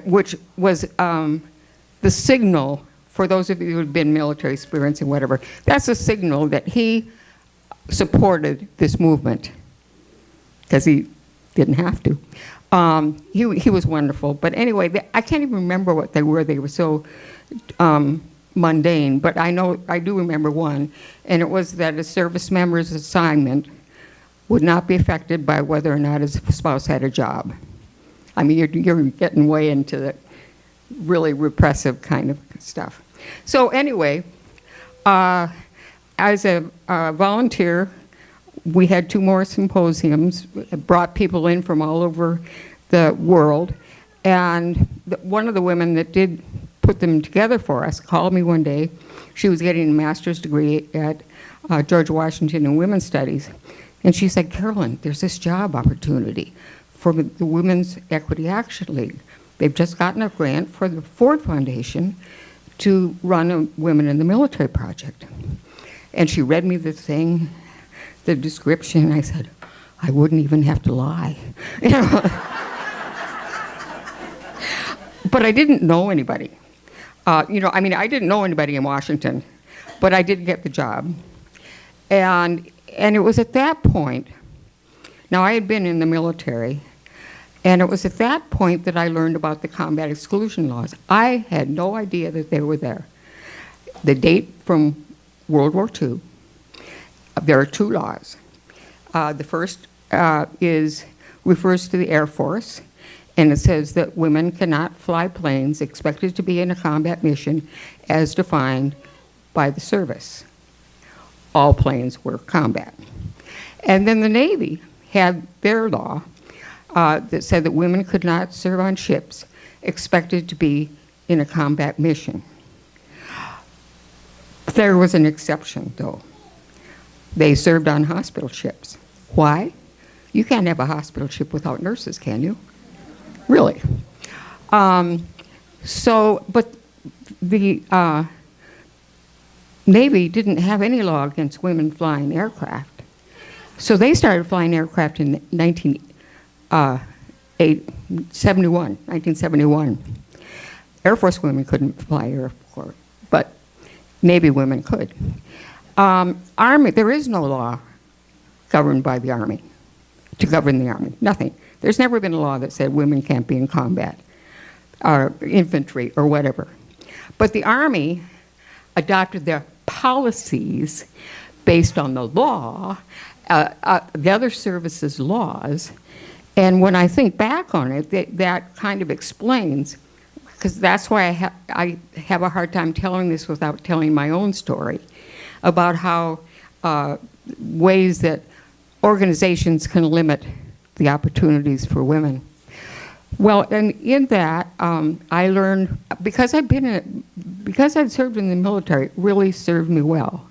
which was the signal, for those of you who have been military experience and whatever, that's a signal that he supported this movement, because he didn't have to. He was wonderful. But anyway, I can't even remember what they were. They were so mundane. But I do remember one, and it was that a service member's assignment would not be affected by whether or not his spouse had a job. I mean, you're getting way into the really repressive kind of stuff. So anyway, as a volunteer, we had 2 more symposiums, brought people in from all over the world, and one of the women that did put them together for us called me one day. She was getting a master's degree at George Washington in Women's Studies, and she said, Carolyn, there's this job opportunity for the Women's Equity Action League. They've just gotten a grant for the Ford Foundation to run a Women in the Military project. And she read me the thing, the description, and I said, I wouldn't even have to lie. But I didn't know anybody. I didn't know anybody in Washington, but I did get the job. And it was at that point, now I had been in the military, and it was at that point that I learned about the combat exclusion laws. I had no idea that they were there. They date from World War II. There are 2 laws. The first refers to the Air Force, and it says that women cannot fly planes expected to be in a combat mission as defined by the service. All planes were combat. And then the Navy had their law that said that women could not serve on ships expected to be in a combat mission. There was an exception, though. They served on hospital ships. Why? You can't have a hospital ship without nurses, can you? Really? But the Navy didn't have any law against women flying aircraft. So they started flying aircraft in 1971. Air Force women couldn't fly aircraft, but Navy women could. Army, there is no law governed by the Army, to govern the Army, nothing. There's never been a law that said women can't be in combat, or infantry, or whatever. But the Army adopted their policies based on the law, the other services' laws, and when I think back on it, that kind of explains, because that's why I have a hard time telling this without telling my own story, about how ways that organizations can limit the opportunities for women. Well, and in that, I learned, because I'd served in the military, it really served me well.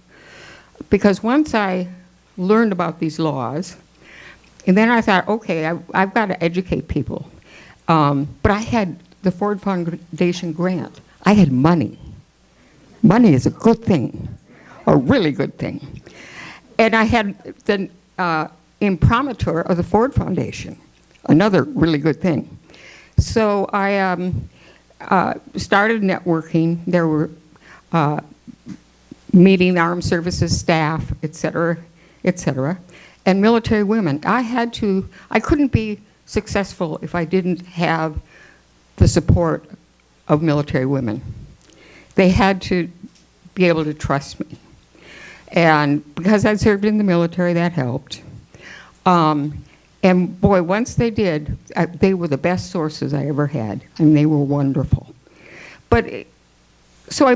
Because once I learned about these laws, and then I thought, okay, I've got to educate people. But I had the Ford Foundation grant. I had money. Money is a good thing, a really good thing. And I had the imprimatur of the Ford Foundation, another really good thing. So I started networking. There were meeting armed services staff, et cetera, and military women. I couldn't be successful if I didn't have the support of military women. They had to be able to trust me. And because I served in the military, that helped. And boy, once they did, they were the best sources I ever had, and they were wonderful. So I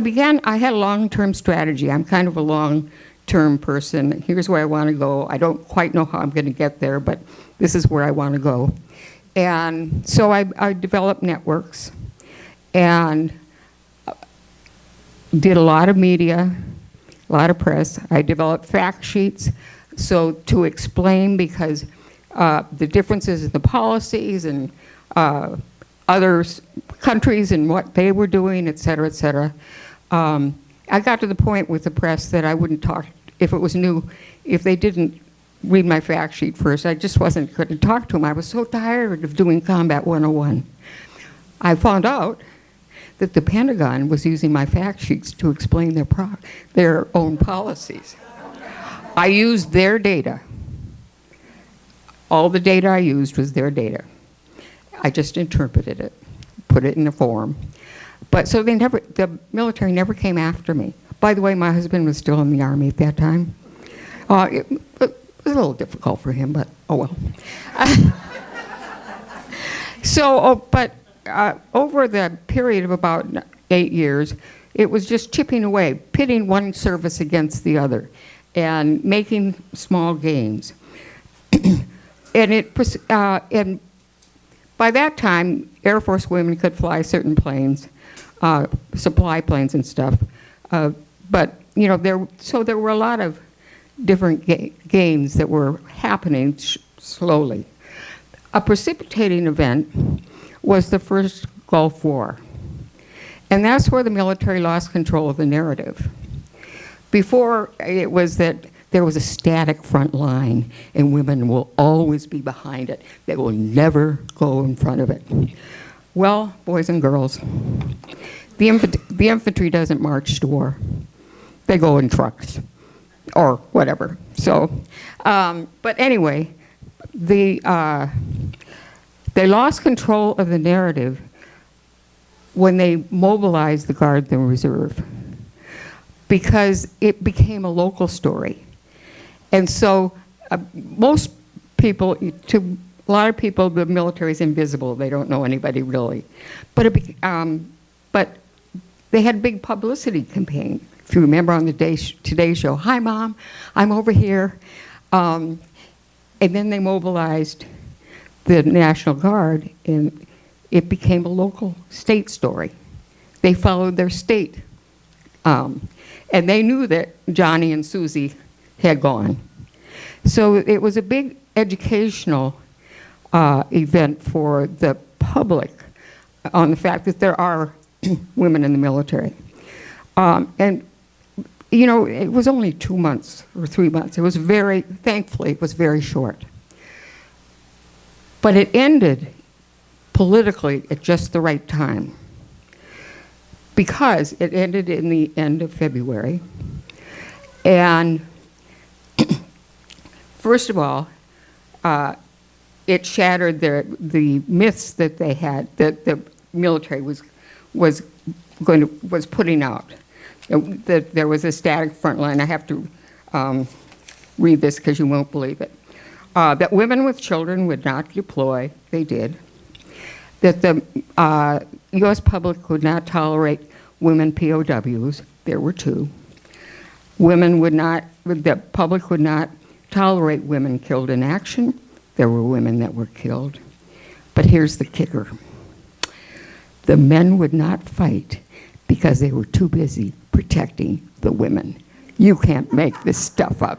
had a long-term strategy. I'm kind of a long-term person. Here's where I want to go. I don't quite know how I'm going to get there, but this is where I want to go. And so I developed networks and did a lot of media, a lot of press. I developed fact sheets to explain, because the differences in the policies and other countries and what they were doing, et cetera, et cetera. I got to the point with the press that I wouldn't talk, if it was new, if they didn't read my fact sheet first, I just wasn't going to talk to them. I was so tired of doing Combat 101. I found out that the Pentagon was using my fact sheets to explain their own policies. I used their data. All the data I used was their data. I just interpreted it, put it in a form. But so the military never came after me. By the way, my husband was still in the Army at that time. It was a little difficult for him, but oh well. Over the period of about 8 years, it was just chipping away, pitting one service against the other, and making small gains. And by that time, Air Force women could fly certain planes, supply planes and stuff. But there were a lot of different gains that were happening slowly. A precipitating event was the first Gulf War. And that's where the military lost control of the narrative. Before, it was that there was a static front line, and women will always be behind it. They will never go in front of it. Well, boys and girls, the infantry doesn't march to war. They go in trucks or whatever. So, but anyway, they lost control of the narrative when they mobilized the Guard and Reserve, because it became a local story. And so most people, to a lot of people, the military is invisible. They don't know anybody really. But they had a big publicity campaign. If you remember on the Today Show, "Hi, Mom, I'm over here." And then they mobilized the National Guard, and it became a local state story. They followed their state. And they knew that Johnny and Susie had gone. So it was a big educational event for the public on the fact that there are women in the military. And, you know, it was only 2 months or 3 months. It was thankfully, it was very short. But it ended politically at just the right time, because it ended in the end of February. And first of all, it shattered the myths that they had, that the military was putting out. That there was a static front line. I have to read this because you won't believe it. That women with children would not deploy. They did. That the U.S. public would not tolerate women POWs. There were 2. The public would not tolerate women killed in action. There were women that were killed. But here's the kicker. The men would not fight because they were too busy protecting the women. You can't make this stuff up.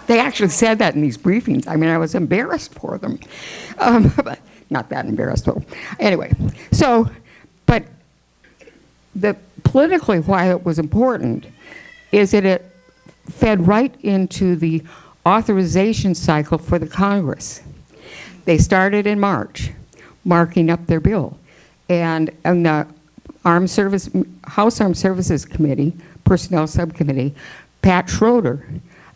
They actually said that in these briefings. I mean, I was embarrassed for them. But not that embarrassed, though. Anyway, so, but politically why it was important is that it fed right into the authorization cycle for the Congress. They started in March, marking up their bill. And the House Armed Services Committee, Personnel Subcommittee, Pat Schroeder,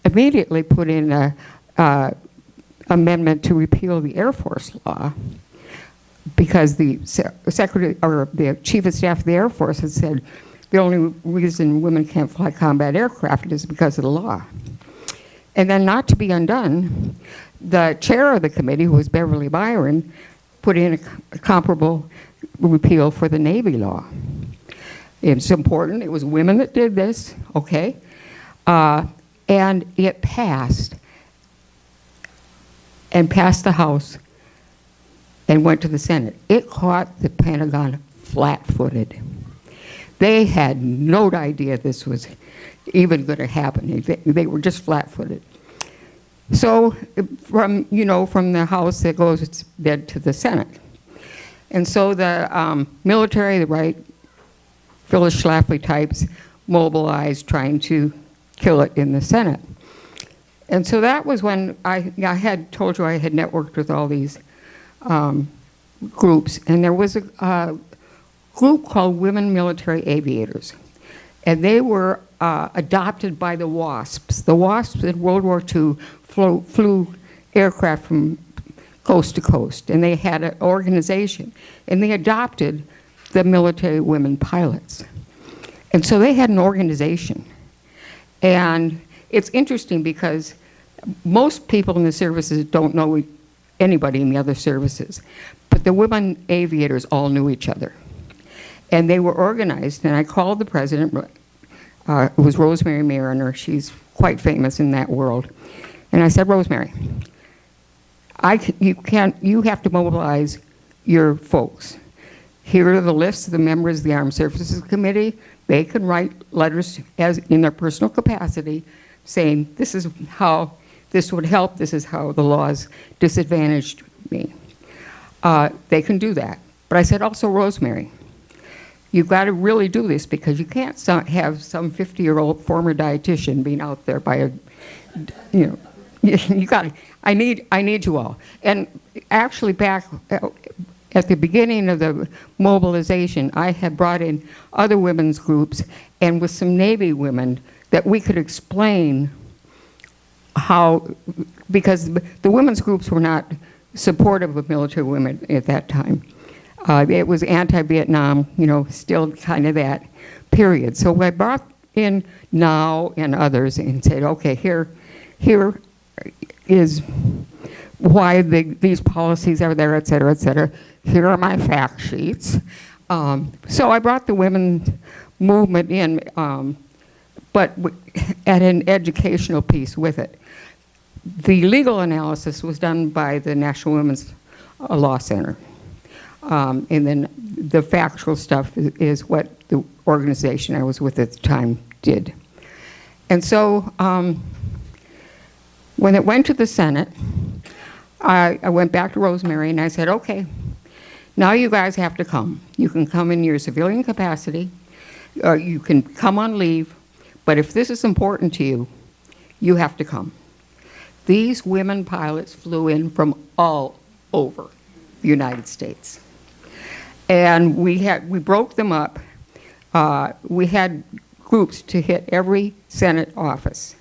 immediately put in an amendment to repeal the Air Force law, because the secretary or the chief of staff of the Air Force had said the only reason women can't fly combat aircraft is because of the law. And then, not to be undone, the chair of the committee, who was Beverly Byron, put in a comparable repeal for the Navy law. It's important. It was women that did this, okay? And it passed, and passed the House, and went to the Senate. It caught the Pentagon flat-footed. They had no idea this was even going to happen. They were just flat-footed. So from the House, it goes then to the Senate. And so the military, the right, Phyllis Schlafly types, mobilized trying to kill it in the Senate. And so that was when I had told you I had networked with all these groups. And there was a group called Women Military Aviators. And they were adopted by the WASPs. The WASPs in World War II flew aircraft from coast to coast. And they had an organization. And they adopted the military women pilots. And so they had an organization. And it's interesting because most people in the services don't know anybody in the other services. But the women aviators all knew each other. And they were organized, and I called the president, it was Rosemary Mariner. She's quite famous in that world. And I said, Rosemary, you have to mobilize your folks. Here are the lists of the members of the Armed Services Committee. They can write letters as in their personal capacity saying, this is how this would help, this is how the laws disadvantaged me. They can do that. But I said also, Rosemary, you've got to really do this, because you can't have some 50-year-old former dietitian being out there by you got to, I need you all. And actually back at the beginning of the mobilization, I had brought in other women's groups and with some Navy women that we could explain how, because the women's groups were not supportive of military women at that time. It was anti-Vietnam, still kind of that period. So I brought in Now and others and said, okay, here is why these policies are there, et cetera, et cetera. Here are my fact sheets. So I brought the women's movement in, but at an educational piece with it. The legal analysis was done by the National Women's Law Center. And then the factual stuff is what the organization I was with at the time did. And so when it went to the Senate, I went back to Rosemary and I said, okay, now you guys have to come. You can come in your civilian capacity, or you can come on leave, but if this is important to you, you have to come. These women pilots flew in from all over the United States. And we broke them up. We had groups to hit every Senate office.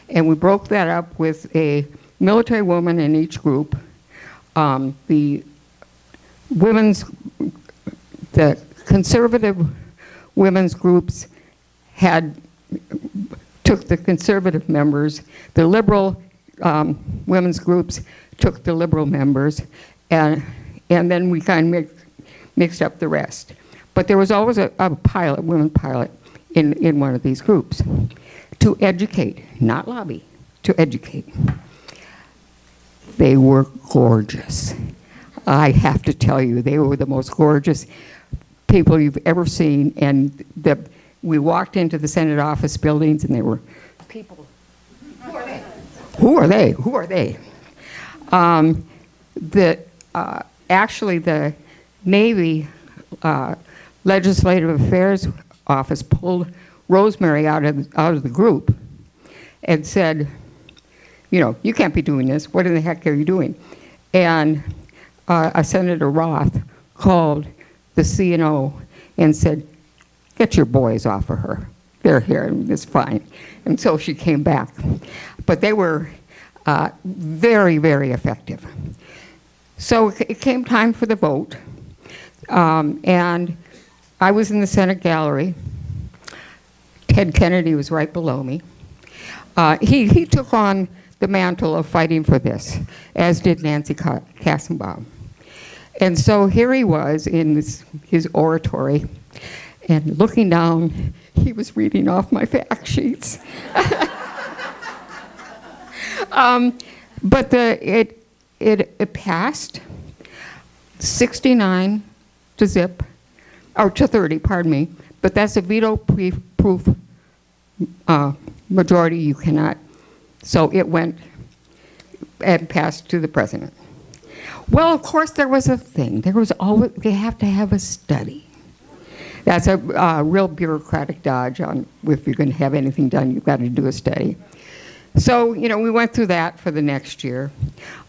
And we broke that up with a military woman in each group. The conservative women's groups took the conservative members. The liberal women's groups took the liberal members, and then we kind of mixed up the rest. But there was always a women pilot in one of these groups to educate, not lobby, to educate. They were gorgeous. I have to tell you, they were the most gorgeous people you've ever seen. And we walked into the Senate office buildings, and they were people. Who are they? Who are they? Who are they? Actually, the Navy Legislative Affairs Office pulled Rosemary out of the group and said, you know, you can't be doing this. What in the heck are you doing? And Senator Roth called the CNO and said, get your boys off of her. They're here, and it's fine. And so she came back. But they were very, very effective. So it came time for the vote, and I was in the Senate gallery. Ted Kennedy was right below me. He took on the mantle of fighting for this, as did Nancy Kassenbaum. And so here he was in his oratory, and looking down, he was reading off my fact sheets. But it passed 69 to zip, or to 30, pardon me. But that's a veto-proof majority. You cannot. So it went and passed to the president. Well, of course, there was a thing. There was always, they have to have a study. That's a real bureaucratic dodge on if you're going to have anything done, you've got to do a study. So, you know, we went through that for the next year.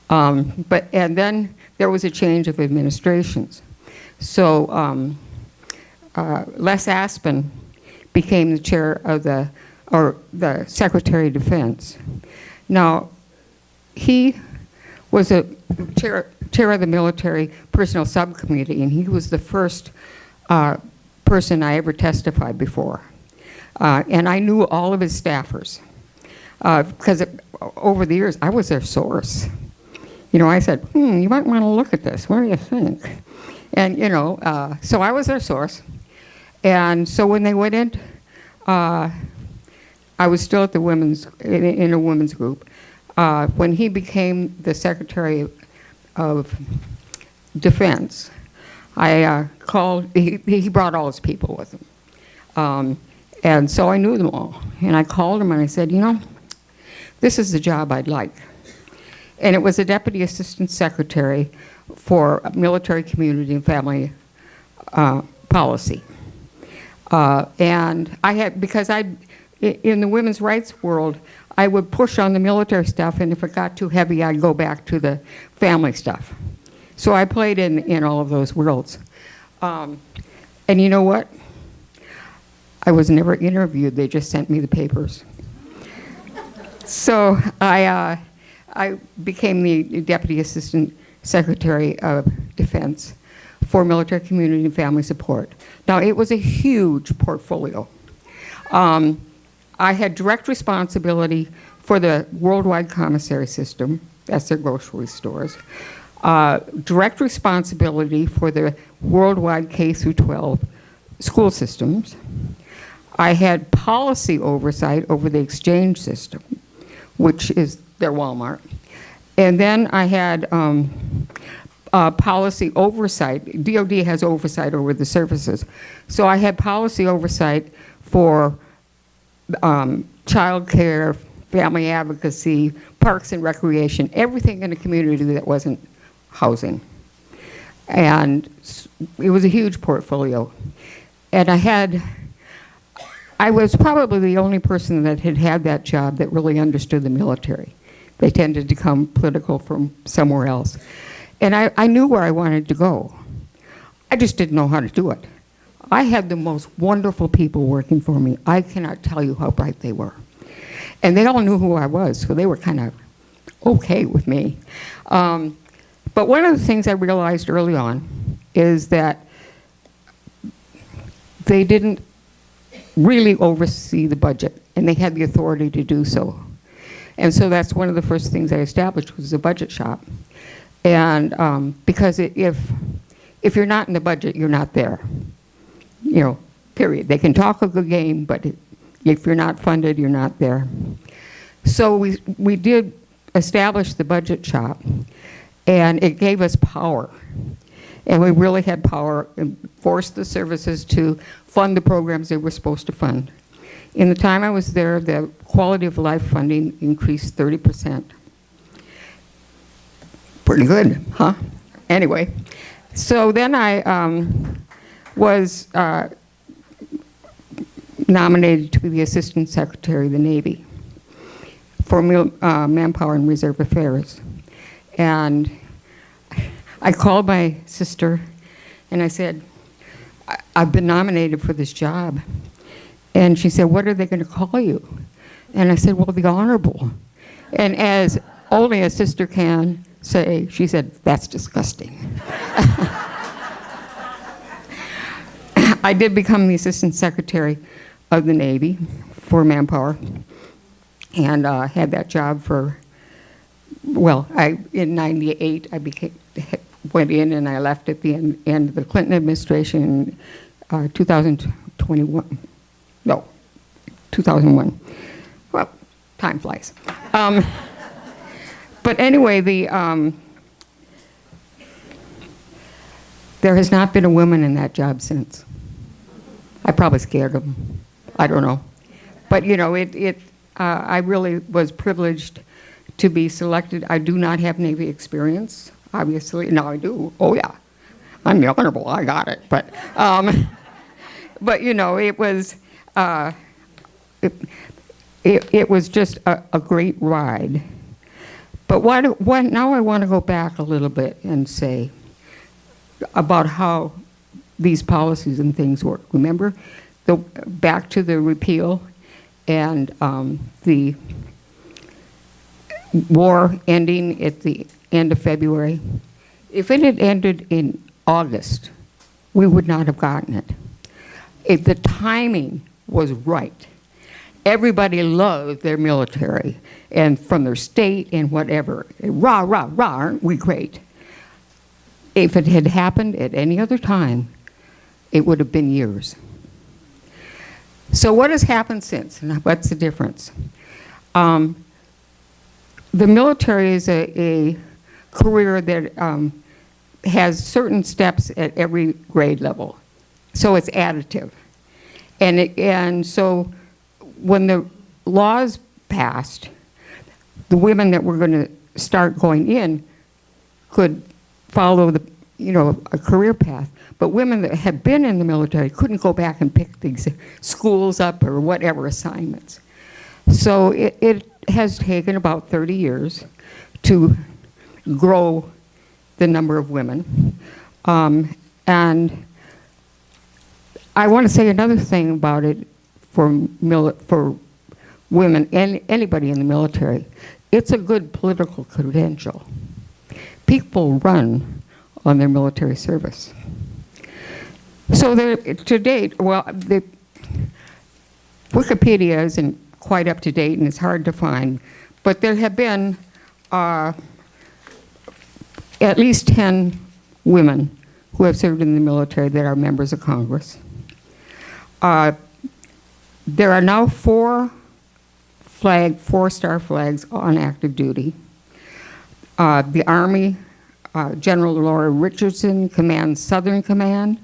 And then there was a change of administrations. So Les Aspin became the chair of the Secretary of Defense. Now, he was a chair of the Military Personnel Subcommittee, and he was the first person I ever testified before. And I knew all of his staffers, because over the years, I was their source. You know, I said, you might want to look at this. What do you think? And, you know, so I was their source. And so when they went in, I was still at the in a women's group. When he became the Secretary of Defense, I called, he brought all his people with him. And so I knew them all. And I called him and I said, you know, this is the job I'd like. And it was a Deputy Assistant Secretary for Military, Community, and Family Policy. And I had, because in the women's rights world, I would push on the military stuff, and if it got too heavy, I'd go back to the family stuff. So I played in all of those worlds. And you know what? I was never interviewed. They just sent me the papers. So I became the Deputy Assistant Secretary of Defense for Military, Community, and Family Support. Now, it was a huge portfolio. I had direct responsibility for the Worldwide Commissary System, that's their grocery stores, direct responsibility for the worldwide K through 12 school systems. I had policy oversight over the exchange system, which is their Walmart. And then I had policy oversight. DOD has oversight over the services. So I had policy oversight for child care, family advocacy, parks and recreation, everything in the community that wasn't housing. And it was a huge portfolio. And I was probably the only person that had had that job that really understood the military. They tended to come political from somewhere else. And I knew where I wanted to go. I just didn't know how to do it. I had the most wonderful people working for me. I cannot tell you how bright they were. And they all knew who I was, so they were kind of okay with me. But one of the things I realized early on is that they didn't really oversee the budget, and they had the authority to do so. And so that's one of the first things I established was a budget shop. And because if you're not in the budget, you're not there. You know, period. They can talk a good game, but if you're not funded, you're not there. So we did establish the budget shop, and it gave us power. And we really had power and forced the services to fund the programs they were supposed to fund. In the time I was there, the quality of life funding increased 30%. Pretty good, huh? Anyway, so then I was nominated to be the Assistant Secretary of the Navy for Manpower and Reserve Affairs. And I called my sister and I said, I've been nominated for this job. And she said, what are they going to call you? And I said, well, the Honorable. And as only a sister can say, she said, that's disgusting. I did become the Assistant Secretary of the Navy for Manpower and had that job for, well, in '98, I went in and I left at the end of the Clinton administration in 2001. No, 2001. Well, time flies. But anyway, there has not been a woman in that job since. I probably scared them. I don't know. But, you know, I really was privileged to be selected. I do not have Navy experience, obviously. No, I do. Oh, yeah. I'm the Honorable. I got it. But, you know, it was, it was just a great ride. But now I want to go back a little bit and say about how these policies and things work. Remember, back to the repeal and the war ending at the end of February. If it had ended in August, we would not have gotten it. If the timing was right. Everybody loved their military and from their state and whatever. Rah, rah, rah, aren't we great? If it had happened at any other time, it would have been years. So what has happened since? And what's the difference? The military is a career that has certain steps at every grade level. So it's additive. And so when the laws passed, the women that were going to start going in could follow a career path. But women that had been in the military couldn't go back and pick these schools up or whatever assignments. So it has taken about 30 years to grow the number of women. And I want to say another thing about it for women and anybody in the military. It's a good political credential. People run on their military service. So to date, well, the Wikipedia isn't quite up to date and it's hard to find, but there have been at least 10 women who have served in the military that are members of Congress. There are now 4-star flags on active duty. The Army General Laura Richardson commands Southern Command.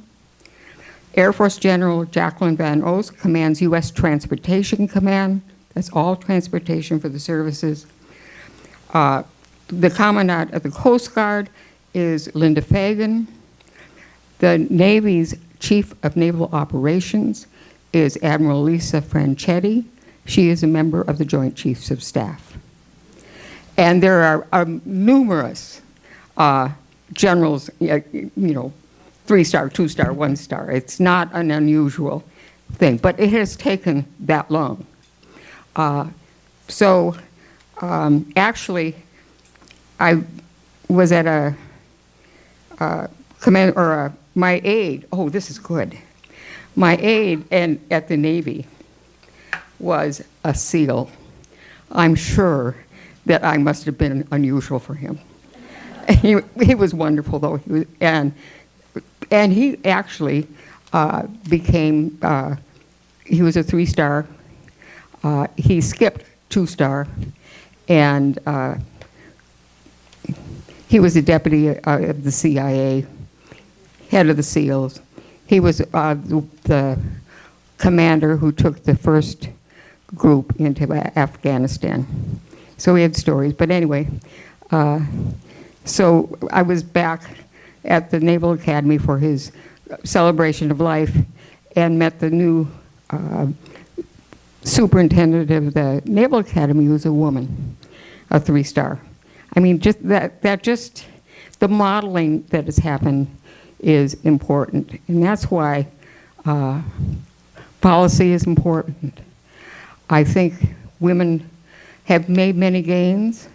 Air Force General Jacqueline Van Ost commands U.S. Transportation Command. That's all transportation for the services. The Commandant of the Coast Guard is Linda Fagan. The Navy's Chief of Naval Operations is Admiral Lisa Franchetti. She is a member of the Joint Chiefs of Staff. And there are numerous generals, 3-star, 2-star, 1-star. It's not an unusual thing, but it has taken that long. Actually, I was at a command, or my aide, oh, this is good. My aide at the Navy was a SEAL. I'm sure that I must have been unusual for him. He was wonderful, though. And he actually became, he was a 3-star. He skipped 2-star, and he was a deputy of the CIA, head of the SEALs. He was the commander who took the first group into Afghanistan. So we had stories. But anyway, so I was back at the Naval Academy for his celebration of life and met the new superintendent of the Naval Academy, who's a woman, a 3-star. I mean, just the modeling that has happened is important, and that's why policy is important. I think women have made many gains,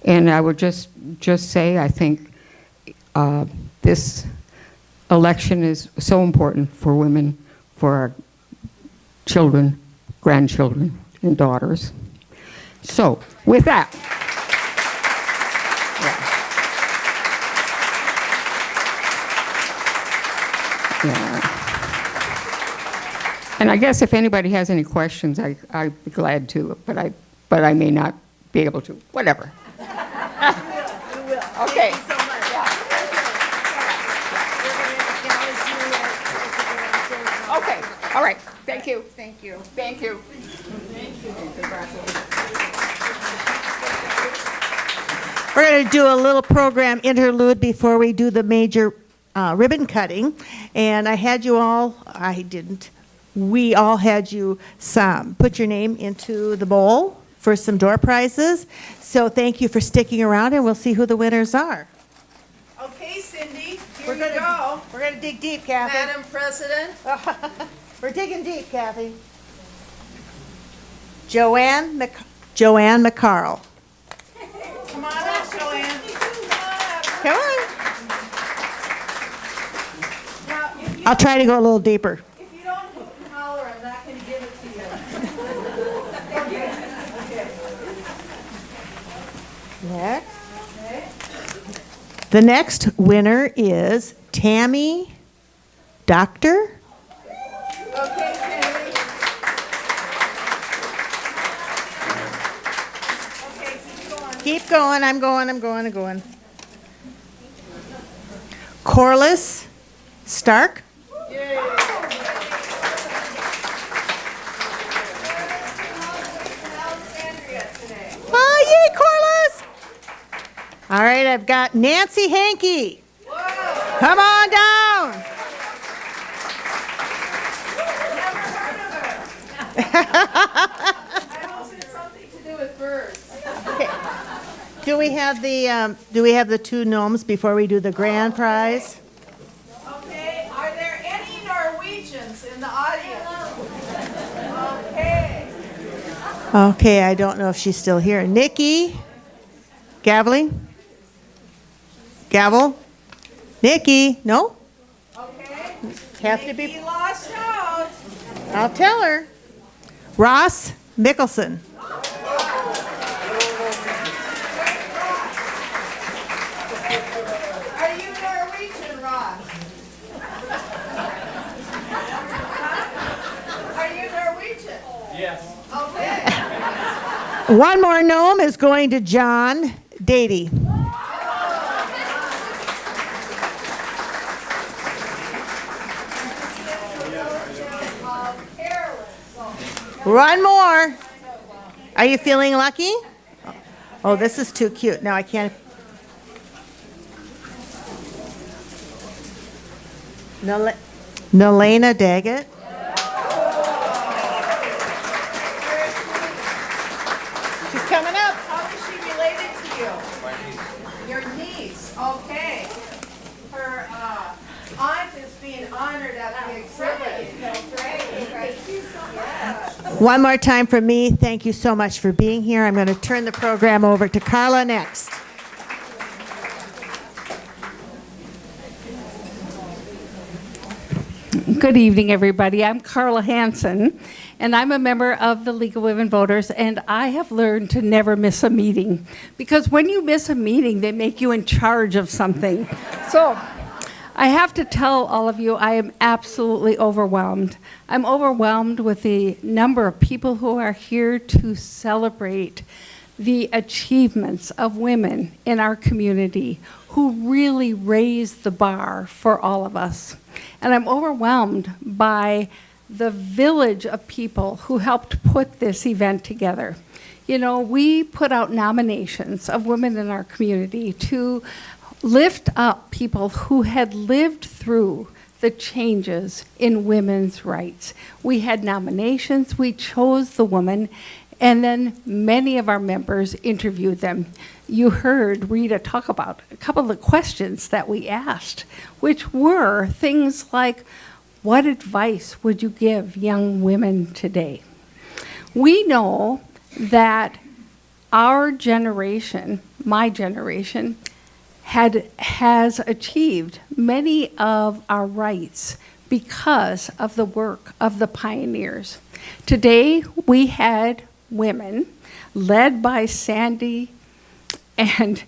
and I would just say I think this election is so important for women, for our children, grandchildren, and daughters. So, with that. Yeah. And I guess if anybody has any questions, I'd be glad to, but I may not be able to. Whatever. You will. Okay. Thank you so much. Okay. All right. Thank you. Thank you. Thank you. We're going to do a little program interlude before we do the major ribbon cutting. And I had you all, I didn't, we all had you put your name into the bowl for some door prizes. So thank you for sticking around, and we'll see who the winners are. Okay, Cindy, We're going to dig deep, Kathy. Madam President. We're digging deep, Kathy. Joanne McCarl. Come on up, Joanne. Come on. Now, if you, I'll try to go a little deeper. if you don't hoot and holler, I'm not going to give it to you. Next. The next winner is Tammy Doctor. Okay, Cindy. Okay, keep going. Keep going. I'm going. Corliss Stark. Oh, yay, Corliss! All right, I've got Nancy Hankey. Come on down. I hope it's something to do with birds. Okay. Do we have the two gnomes before we do the grand prize? Okay, are there any Norwegians in the audience? Okay. Okay, I don't know if she's still here. Nikki Gavley? Gavel? Nikki? No? Okay. Have to He be. lost out. I'll tell her. Ross Mickelson. Are you Norwegian, Ross? Are you Norwegian? Yes. Okay. One more gnome is going to John Dady. One more. Are you feeling lucky? Oh, this is too cute. No, I can't. Nalena Daggett. She's coming up. How is she related to you? My niece. Your niece, okay. Her aunt is being honored at the exhibit. Thank you so much. One more time from me. Thank you so much for being here. I'm going to turn the program over to Carla next. Good evening, everybody. I'm Carla Hansen, and I'm a member of the League of Women Voters, and I have learned to never miss a meeting, because when you miss a meeting, they make you in charge of something. So I have to tell all of you, I am absolutely overwhelmed. I'm overwhelmed with the number of people who are here to celebrate the achievements of women in our community who really raised the bar for all of us. And I'm overwhelmed by the village of people who helped put this event together. You know, we put out nominations of women in our community to lift up people who had lived through the changes in women's rights. We had nominations, we chose the woman, and then many of our members interviewed them. You heard Rita talk about a couple of the questions that we asked, which were things like, what advice would you give young women today? We know that our generation, my generation, has achieved many of our rights because of the work of the pioneers. Today, we had women led by Sandy and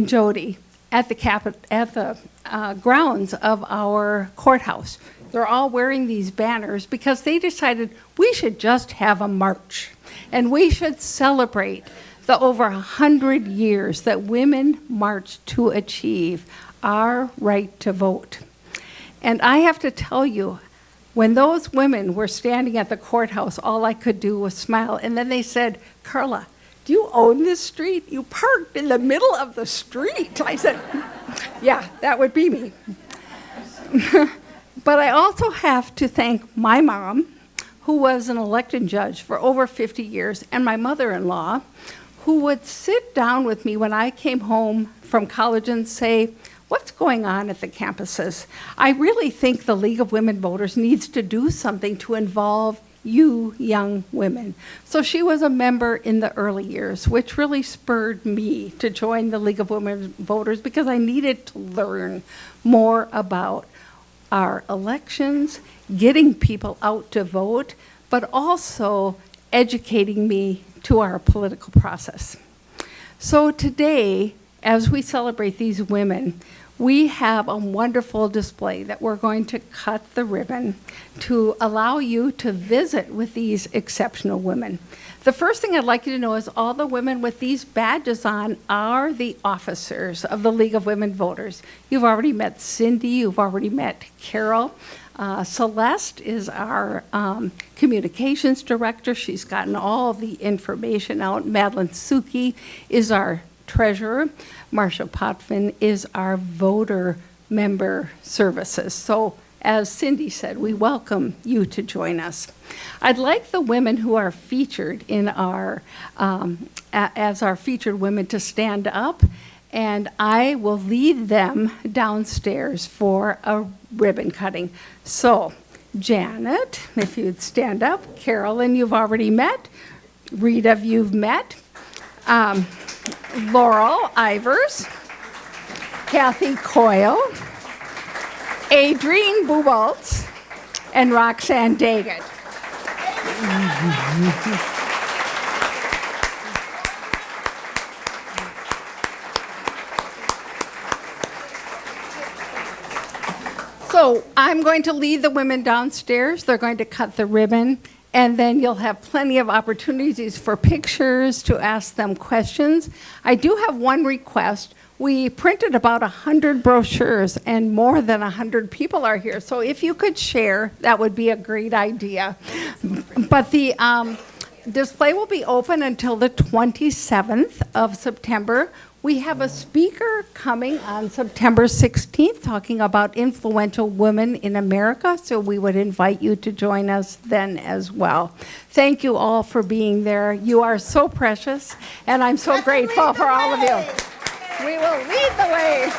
Jody at the grounds of our courthouse. They're all wearing these banners because they decided we should just have a march and we should celebrate the over 100 years that women marched to achieve our right to vote. And I have to tell you, when those women were standing at the courthouse, all I could do was smile. And then they said, Carla, do you own this street? You parked in the middle of the street. I said, yeah, that would be me. But I also have to thank my mom, who was an elected judge for over 50 years, and my mother-in-law, who would sit down with me when I came home from college and say, what's going on at the campuses? I really think the League of Women Voters needs to do something to involve you young women. So she was a member in the early years, which really spurred me to join the League of Women Voters because I needed to learn more about our elections, getting people out to vote, but also educating me to our political process. So today, as we celebrate these women, we have a wonderful display that we're going to cut the ribbon to allow you to visit with these exceptional women. The first thing I'd like you to know is all the women with these badges on are the officers of the League of Women Voters. You've already met Cindy, you've already met Carol. Celeste is our communications director. She's gotten all the information out. Madeline Suki is our treasurer. Marcia Potvin is our voter member services. So as Cindy said, we welcome you to join us. I'd like the women who are featured in our, as our featured women to stand up, and I will lead them downstairs for a ribbon cutting. So Janet, if you'd stand up. Carolyn, you've already met. Rita, you've met. Laurel Ivers, Kathy Coyle, Adrienne Bubaltz, and Roxanne Daggett. So I'm going to lead the women downstairs. They're going to cut the ribbon. And then you'll have plenty of opportunities for pictures, to ask them questions. I do have one request. We printed about 100 brochures, and more than 100 people are here. So if you could share, that would be a great idea. But the display will be open until the 27th of September. We have a speaker coming on September 16th talking about influential women in America, so we would invite you to join us then as well. Thank you all for being there. You are so precious, and I'm so grateful for all of you. We will lead the way.